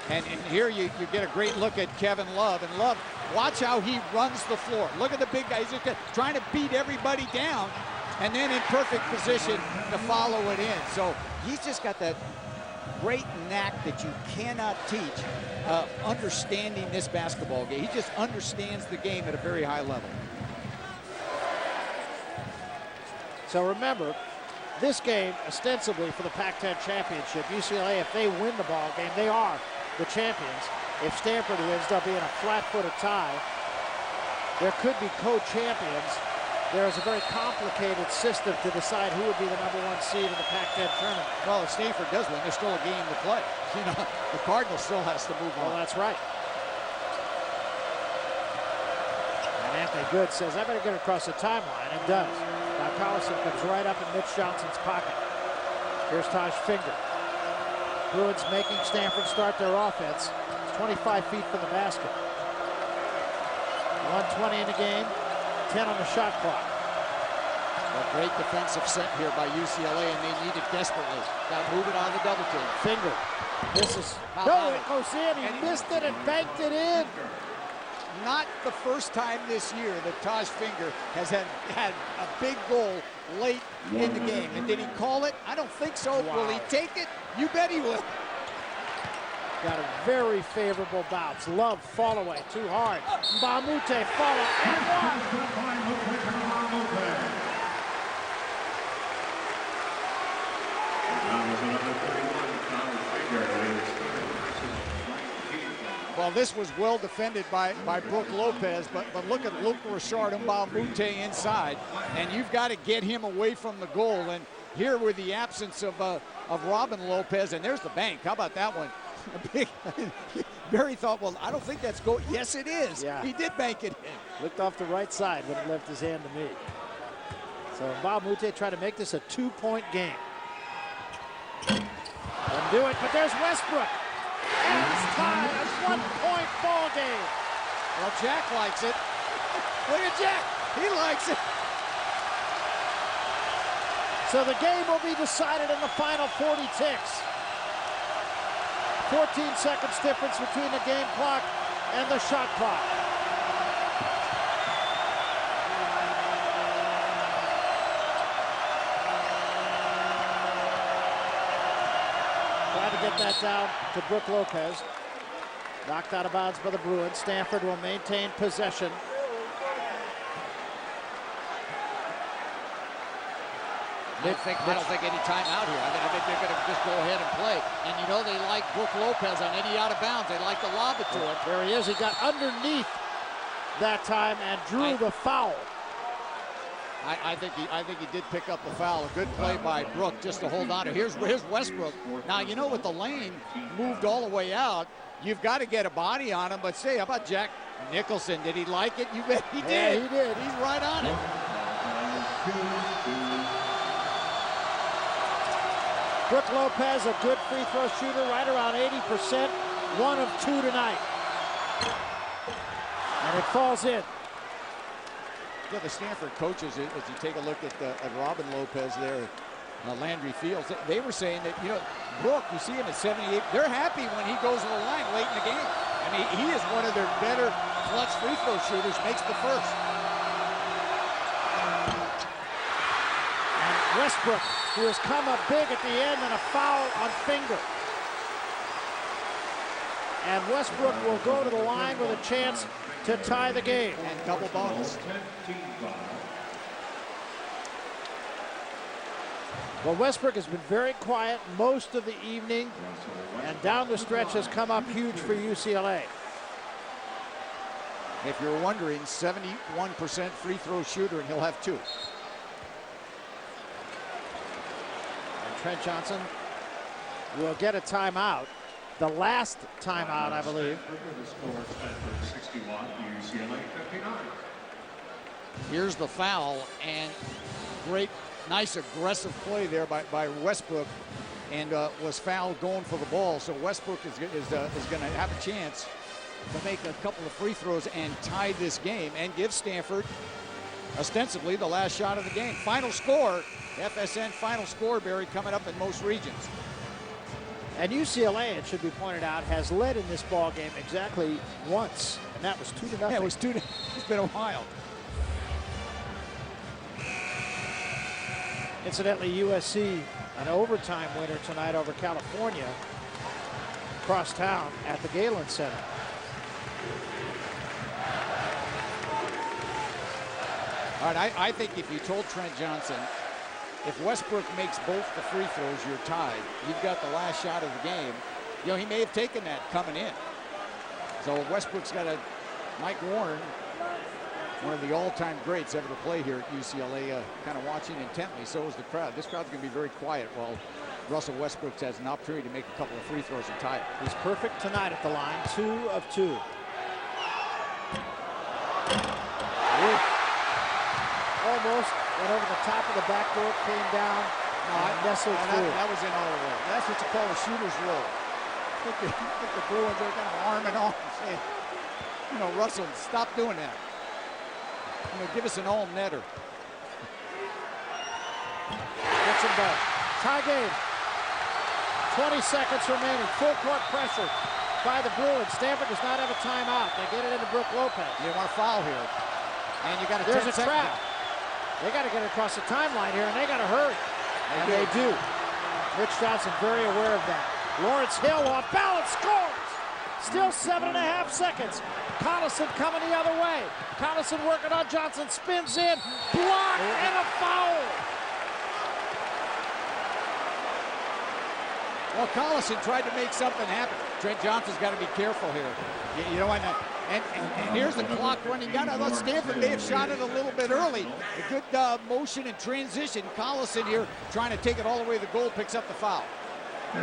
And here you get a great look at Kevin Love. And Love, watch how he runs the floor. Look at the big guy. He's just trying to beat everybody down. And then in perfect position to follow it in. So he's just got that great knack that you cannot teach, understanding this basketball game. He just understands the game at a very high level. So remember, this game, ostensibly for the Pac-10 championship, UCLA, if they win the ball game, they are the champions. If Stanford wins, they'll be in a flat-footed tie. There could be co-champions. There is a very complicated system to decide who would be the #1 seed in the Pac-10 tournament. Well, if Stanford does win, there's still a game to play. You know, the Cardinals still has to move on. Well, that's right. And Anthony Goods says, I better get across the timeline, and does. Now Collison comes right up in Mitch Johnson's pocket. Here's Taj Finger. Bruins making Stanford start their offense. It's 25 feet from the basket. 1:20 in the game. 10 on the shot clock. A great defensive set here by UCLA, and they need it desperately. Got to move it on the double team. Finger. This is... No, it goes in. He missed it and banked it in. Not the first time this year that Taj Finger has had a big goal late in the game. And did he call it? I don't think so. Wow. Will he take it? You bet he will. Got a very favorable bounce. Love, fall away, too hard. Mute, follow, and Well, this was well defended by Brook Lopez, but look at Luke Richard Mute inside, and you've got to get him away from the goal. And here with the absence of Robin Lopez, and there's the bank. How about that one? Barry thought, well, I don't think that's goal. Yes, it is. Yeah. He did bank it in. Looked off the right side when he left his hand to me. So Mute tried to make this a 2-point game. Didn't do it, but there's Westbrook. And it's tied, a 1-point ball game. Well, Jack likes it. Look at Jack. He likes it. So the game will be decided in the final 40 ticks. 14 seconds difference between the game clock and the shot clock. Trying to get that down to Brook Lopez. Knocked out of bounds by the Bruins. Stanford will maintain possession. I don't think any timeout here. I think they're going to just go ahead and play. And you know they like Brook Lopez on any out of bounds. They like to lob it to him. There he is. He got underneath that time and drew the foul. I think he did pick up the foul. A good play by Brook just to hold on to. Here's Westbrook. Now, you know, with the lane moved all the way out, you've got to get a body on him. But say, how about Jack Nicholson? Did he like it? You bet he did. Yeah, he did. He's right on it. Brook Lopez, a good free throw shooter, right around 80%. 1 of 2 tonight. And it falls in. Yeah, the Stanford coaches, as you take a look at Robin Lopez there, Landry Fields, they were saying that, you know, Brook, you see him at 78, they're happy when he goes to the line late in the game. I mean, he is one of their better clutch free throw shooters, makes the first. And Westbrook, who has come up big at the end, and a foul on Finger. And Westbrook will go to the line with a chance to tie the game. And double bonus. Well, Westbrook has been very quiet most of the evening, and down the stretch has come up huge for UCLA. If you're wondering, 71% free throw shooter, and he'll have 2. And Trent Johnson will get a timeout. The last timeout, I believe. Here's the foul, and nice aggressive play there by Westbrook, and was fouled going for the ball. So Westbrook is going to have a chance to make a couple of free throws and tie this game and give Stanford ostensibly the last shot of the game. Final score, FSN final score, Barry, coming up in most regions. And UCLA, it should be pointed out, has led in this ball game exactly once, and that was 2-0. Yeah, it was 2-0. It's been a while. Incidentally, USC, an overtime winner tonight over California, across town at the Galen Center. All right, I think if you told Trent Johnson, if Westbrook makes both the free throws, you're tied. You've got the last shot of the game. You know, he may have taken that coming in. So Westbrook's got Mike Warren, one of the all-time greats ever to play here at UCLA, kind of watching intently. So is the crowd. This crowd's going to be very quiet while Russell Westbrook has an opportunity to make a couple of free throws and tie it. He's perfect tonight at the line, 2 of 2. Almost went over the top of the backboard, came down, nestled through. That was in all the way. That's what you call a shooter's roll. I think the Bruins are kind of arming on and saying, you know, Russell, stop doing that. You know, give us an all-netter. Gets him back. Tie game. 20 seconds remaining. Full court pressure by the Bruins. Stanford does not have a timeout. They get it into Brook Lopez. You want to foul here. And you got a There's a trap. They got to get it across the timeline here, and they got to hurry. And they do. Rich Johnson very aware of that. Lawrence Hill off balance, scores! Still 7.5 seconds. Collison coming the other way. Collison working on Johnson, spins in, blocked, and a foul. Well, Collison tried to make something happen. Trent Johnson's got to be careful here. You know, and here's the clock running down. I thought Stanford may have shot it a little bit early. A good motion and transition. Collison here trying to take it all the way to the goal, picks up the foul. So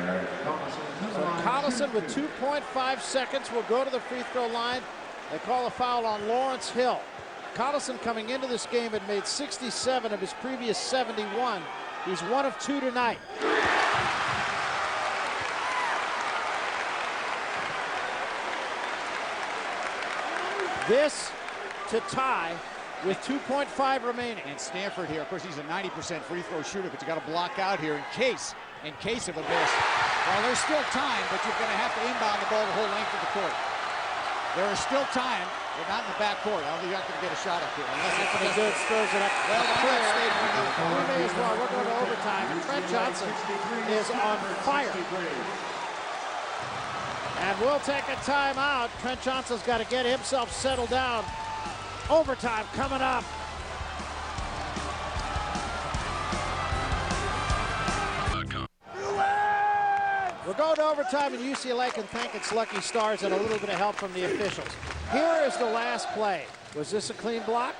Collison with 2.5 seconds will go to the free throw line. They call a foul on Lawrence Hill. Collison coming into this game had made 67 of his previous 71. He's 1 of 2 tonight. This to tie with 2.5 remaining. And Stanford here, of course, he's a 90% free throw shooter, but you got to block out here in case of a miss. Well, there's still time, but you're going to have to inbound the ball the whole length of the court. There is still time, but not in the back court. I don't think you're not going to get a shot up here. Anthony Goods throws it up. Well, we may as well. We're going to overtime. And Trent Johnson is on fire. And we'll take a timeout. Trent Johnson's got to get himself settled down. Overtime coming up. We're going to overtime, and UCLA can thank its lucky stars and a little bit of help from the officials. Here is the last play. Was this a clean block?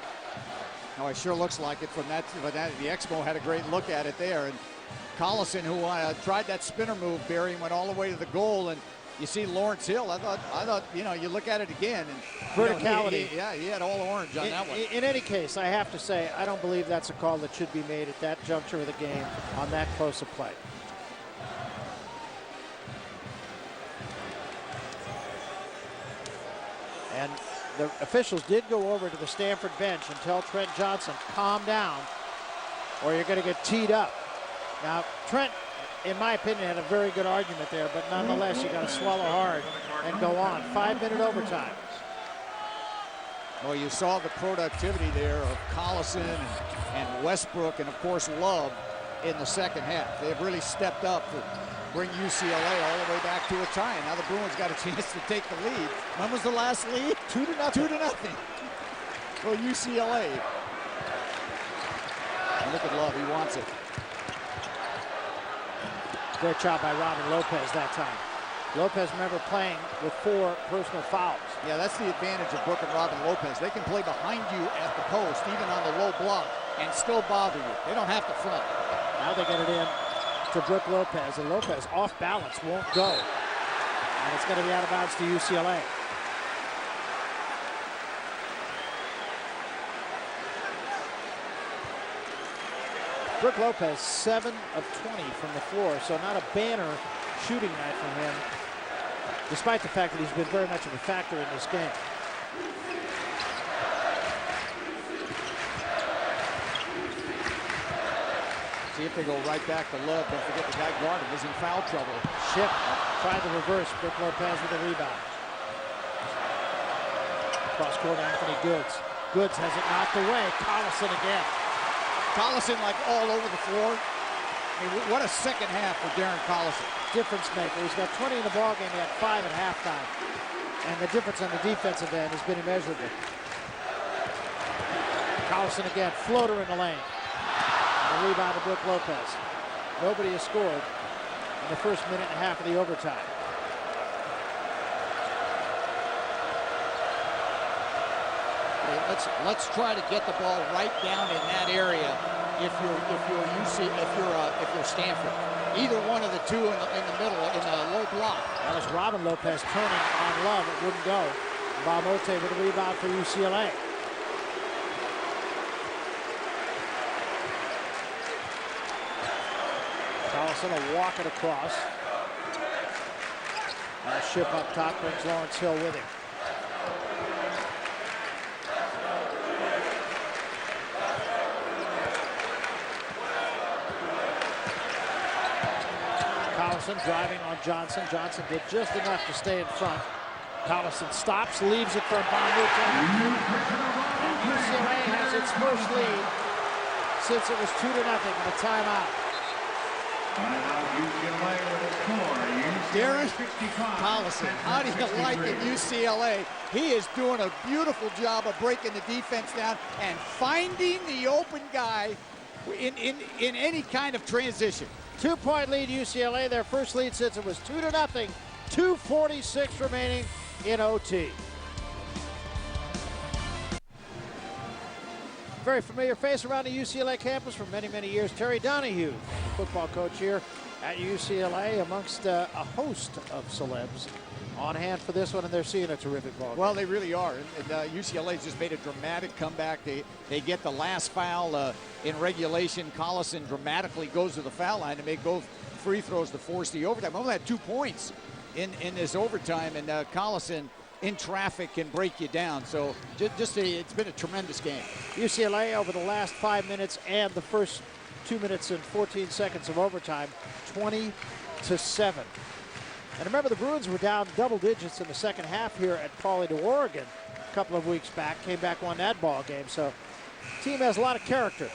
Oh, it sure looks like it from that. But the Expo had a great look at it there. And Collison, who tried that spinner move, Barry, and went all the way to the goal. And you see Lawrence Hill. I thought, you know, you look at it again. And verticality. He had all orange on that one. In any case, I have to say, I don't believe that's a call that should be made at that juncture of the game on that close a play. And the officials did go over to the Stanford bench and tell Trent Johnson, calm down, or you're going to get teed up. Now, Trent, in my opinion, had a very good argument there, but nonetheless, you got to swallow hard and go on. 5-minute overtime. Well, you saw the productivity there of Collison and Westbrook and, of course, Love in the second half. They've really stepped up to bring UCLA all the way back to a tie. And now the Bruins got a chance to take the lead. When was the last lead? 2-0. 2-0 for UCLA. And look at Love. He wants it. Great job by Robin Lopez that time. Lopez, remember, playing with 4 personal fouls. Yeah, that's the advantage of Brooke and Robin Lopez. They can play behind you at the post, even on the low block, and still bother you. They don't have to front. Now they get it in to Brooke Lopez, and Lopez off balance, won't go. And it's going to be out of bounds to UCLA. Brooke Lopez, 7 of 20 from the floor, so not a banner shooting night from him, despite the fact that he's been very much of a factor in this game. See if they go right back to Love. Don't forget the guy guarding is in foul trouble. Ship tried to reverse. Brooke Lopez with a rebound. Cross court, Anthony Goods. Goods has it knocked away. Collison again. Collison like all over the floor. I mean, what a second half for Darren Collison. Difference maker. He's got 20 in the ball game. He had 5 at halftime. And the difference on the defensive end has been immeasurable. Collison again, floater in the lane. And a rebound to Brooke Lopez. Nobody has scored in the first minute and a half of the overtime. Let's try to get the ball right down in that area. If you're Stanford, either one of the two in the middle in the low block. That was Robin Lopez turning on Love. It wouldn't go. Bob Mote with a rebound for UCLA. Collison will walk it across. And a Ship up top brings Lawrence Hill with him. Collison driving on Johnson. Johnson did just enough to stay in front. Collison stops, leaves it for Bonmuta. And UCLA has its first lead since it was 2-0 in the timeout. Darren Collison, how do you like it, UCLA? He is doing a beautiful job of breaking the defense down and finding the open guy in any kind of transition. 2-point lead UCLA, their first lead since it was 2-0. 2:46 remaining in OT. Very familiar face around the UCLA campus for many, many years. Terry Donahue, the football coach here at UCLA, amongst a host of celebs on hand for this one, and they're seeing a terrific ball game. Well, they really are. And UCLA's just made a dramatic comeback. They get the last foul in regulation. Collison dramatically goes to the foul line to make both free throws to force the overtime. Only had 2 points in this overtime, and Collison in traffic can break you down. So it's been a tremendous game. UCLA over the last 5 minutes and the first 2 minutes and 14 seconds of overtime, 20-7. And remember, the Bruins were down double digits in the second half here at Pauley to Oregon a couple of weeks back. Came back, won that ball game. So the team has a lot of character.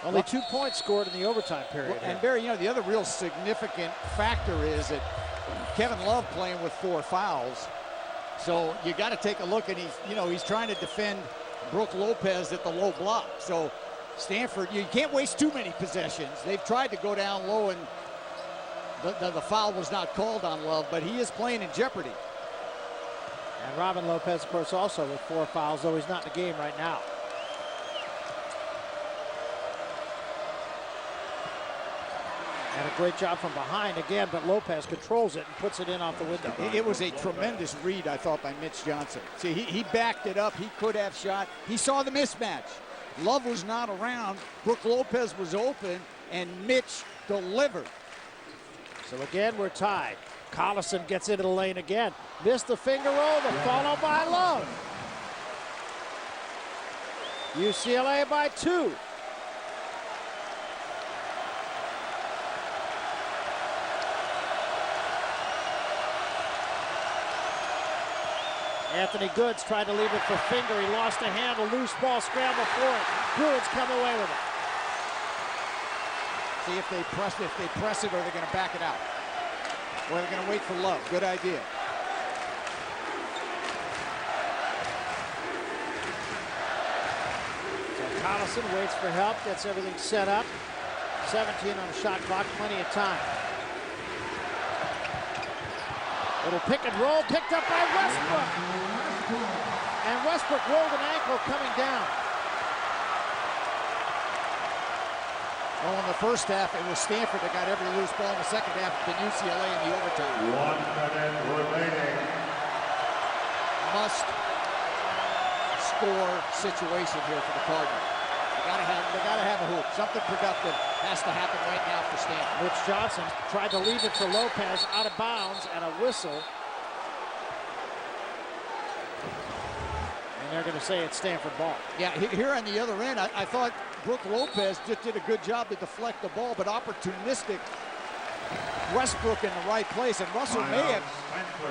Only 2 points scored in the overtime period. And Barry, you know, the other real significant factor is that Kevin Love playing with 4 fouls. So you got to take a look, and he's trying to defend Brooke Lopez at the low block. So Stanford, you can't waste too many possessions. They've tried to go down low, and the foul was not called on Love, but he is playing in jeopardy. And Robin Lopez, of course, also with 4 fouls, though he's not in the game right now. And a great job from behind again, but Lopez controls it and puts it in off the window. It was a tremendous read, I thought, by Mitch Johnson. See, he backed it up. He could have shot. He saw the mismatch. Love was not around. Brook Lopez was open, and Mitch delivered. So again, we're tied. Collison gets into the lane again. Missed the finger roll, but followed by Love. UCLA by 2. Anthony Goods tried to leave it for Finger. He lost a handle. Loose ball, scramble for it. Bruins come away with it. See if they press it, or they're going to back it out. Or they're going to wait for Love. Good idea. So Collison waits for help, gets everything set up. 17 on the shot clock, plenty of time. Little pick and roll, picked up by Westbrook. And Westbrook rolled an ankle coming down. Well, in the first half, it was Stanford that got every loose ball. In the second half, it's been UCLA in the overtime. 1 minute remaining. Must score situation here for the Cardinals. They gotta have a hoop. Something productive has to happen right now for Stanford. Mitch Johnson tried to leave it to Lopez, out of bounds, and a whistle. And they're going to say it's Stanford ball. Yeah, here on the other end, I thought Brook Lopez just did a good job to deflect the ball, but opportunistic Westbrook in the right place, and Russell may have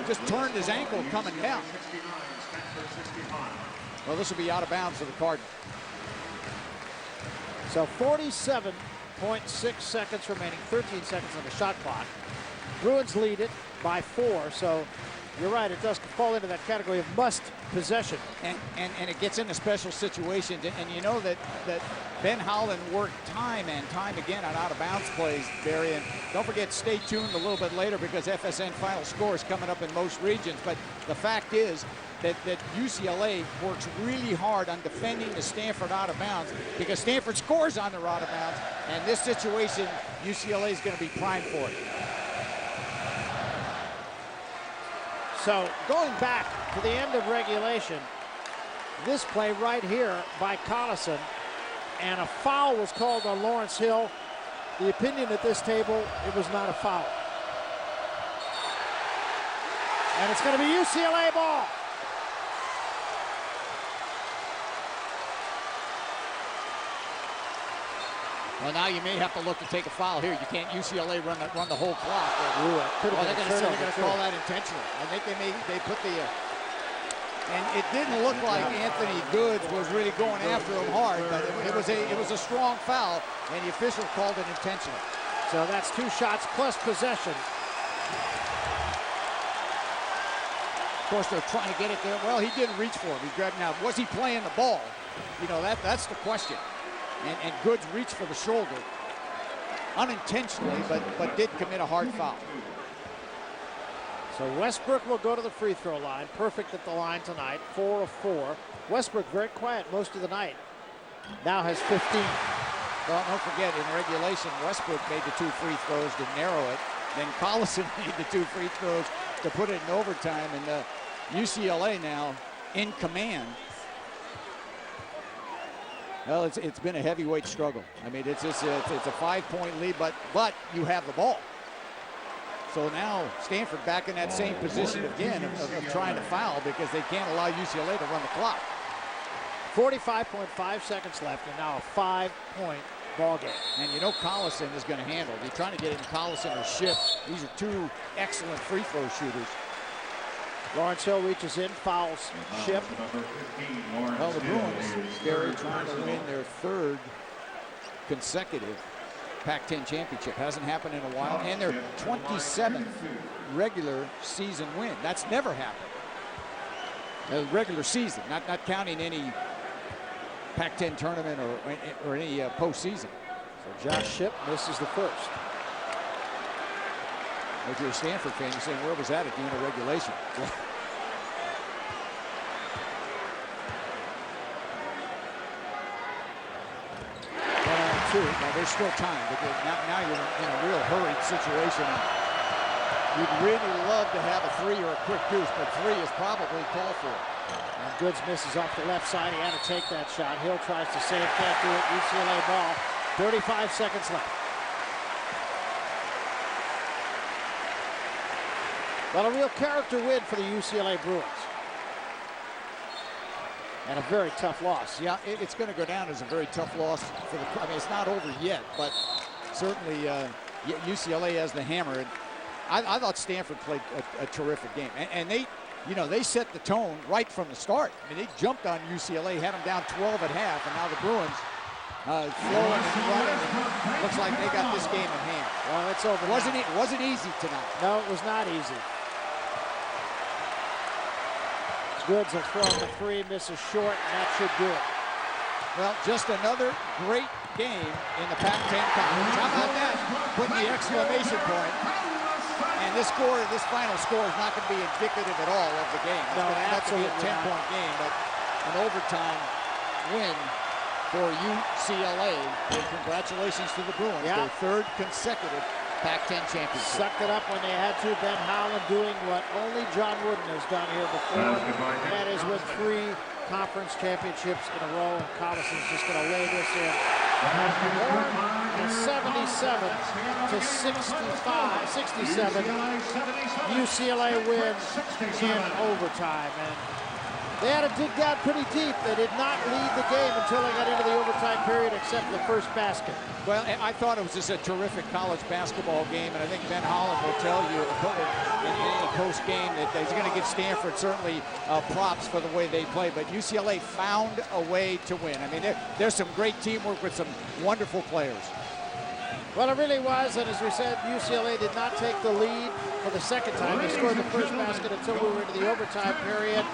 just turned his ankle coming down. Well, this will be out of bounds for the Cardinals. So 47.6 seconds remaining, 13 seconds on the shot clock. Bruins lead it by 4, so you're right, it does fall into that category of must possession. And it gets into special situations, and you know that Ben Howland worked time and time again on out-of-bounds plays, Barry, and don't forget, stay tuned a little bit later because FSN final score is coming up in most regions, but the fact is that UCLA works really hard on defending the Stanford out of bounds because Stanford scores on their out of bounds, and this situation, UCLA is going to be primed for it. So going back to the end of regulation, this play right here by Collison, and a foul was called on Lawrence Hill. The opinion at this table, it was not a foul. And it's going to be UCLA ball. Well, now you may have to look to take a foul here. You can't UCLA run the whole clock. They're going to call that intentional. I think they put the and it didn't look like Anthony Goods was really going after him hard, but it was a strong foul, and the official called it intentional. So that's 2 shots plus possession. Of course, they're trying to get it there. Well, he didn't reach for it. He grabbed. Now, was he playing the ball? You know, that's the question. And Goods reached for the shoulder unintentionally, but did commit a hard foul. So Westbrook will go to the free throw line. Perfect at the line tonight, 4 of 4. Westbrook very quiet most of the night. Now has 15. Well, don't forget, in regulation, Westbrook made the 2 free throws to narrow it. Then Collison made the 2 free throws to put it in overtime. And UCLA now in command. Well, it's been a heavyweight struggle. I mean, it's a 5-point lead, but you have the ball. So now Stanford back in that same position again of trying to foul because they can't allow UCLA to run the clock. 45.5 seconds left, and now a 5-point ball game. And you know Collison is going to handle. They're trying to get in Collison or Shipp. These are 2 excellent free throw shooters. Lawrence Hill reaches in, fouls Shipp. Well, the Bruins, Gary, trying to win their 3rd consecutive Pac-10 championship. Hasn't happened in a while. And their 27th regular season win. That's never happened. Regular season, not counting any Pac-10 tournament or any postseason. So Josh Shipp misses the first. If you're a Stanford fan, you're saying, where was that at the end of regulation? too. Now, there's still time, but now you're in a real hurried situation. You'd really love to have a 3 or a quick deuce, but 3 is probably called for. And Goods misses off the left side. He had to take that shot. Hill tries to save, can't do it. UCLA ball. 35 seconds left. Well, a real character win for the UCLA Bruins. And a very tough loss. Yeah, it's going to go down as a very tough loss for the. I mean, it's not over yet, but certainly UCLA has the hammer. And I thought Stanford played a terrific game, and they, you know, they set the tone right from the start. I mean, they jumped on UCLA, had them down 12 at half, and now the Bruins flowing and running. Looks like they got this game in hand. Well, it's over. Wasn't easy tonight. No, it was not easy. Goods will throw the 3, misses short, and that should do it. Well, just another great game in the Pac-10 Conference. How about that? Putting the exclamation point. And this final score is not going to be indicative at all of the game. It's going to be a 10-point game, but an overtime win for UCLA. And congratulations to the Bruins, their 3rd consecutive Pac-10 championship. Sucked it up when they had to. Ben Howland doing what only John Wooden has done here before, and that is win 3 conference championships in a row. And Collison's just going to lay this in. And 77 to 67. UCLA wins in overtime. And they had to dig down pretty deep. They did not lead the game until they got into the overtime period, except the first basket. Well, I thought it was just a terrific college basketball game, and I think Ben Holland will tell you in the post game that he's going to give Stanford certainly props for the way they play. But UCLA found a way to win. I mean, there's some great teamwork with some wonderful players. Well, it really was, and as we said, UCLA did not take the lead for the second time. They scored the first basket until we were into the overtime period,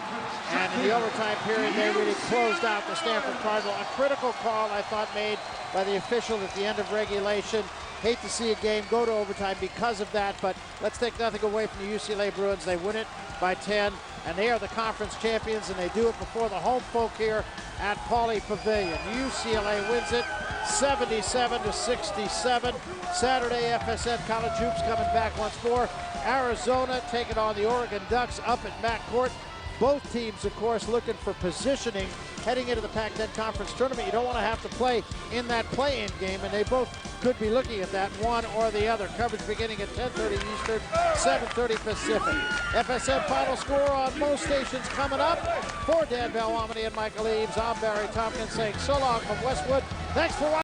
and in the overtime period, they really closed out the Stanford Cardinal. A critical call, I thought, made by the official at the end of regulation. Hate to see a game go to overtime because of that, but let's take nothing away from the UCLA Bruins. They win it by 10, and they are the conference champions, and they do it before the home folk here at Pauley Pavilion. UCLA wins it 77 to 67. Saturday, FSN College Hoops coming back once more. Arizona taking on the Oregon Ducks up at Mac Court. Both teams, of course, looking for positioning heading into the Pac-10 Conference Tournament. You don't want to have to play in that play-in game, and they both could be looking at that, one or the other. Coverage beginning at 10:30 Eastern, 7:30 Pacific. FSN Final Score on most stations coming up. For Dan Belwamity and Michael Eaves, I'm Barry Tompkins saying so long from Westwood. Thanks for watching.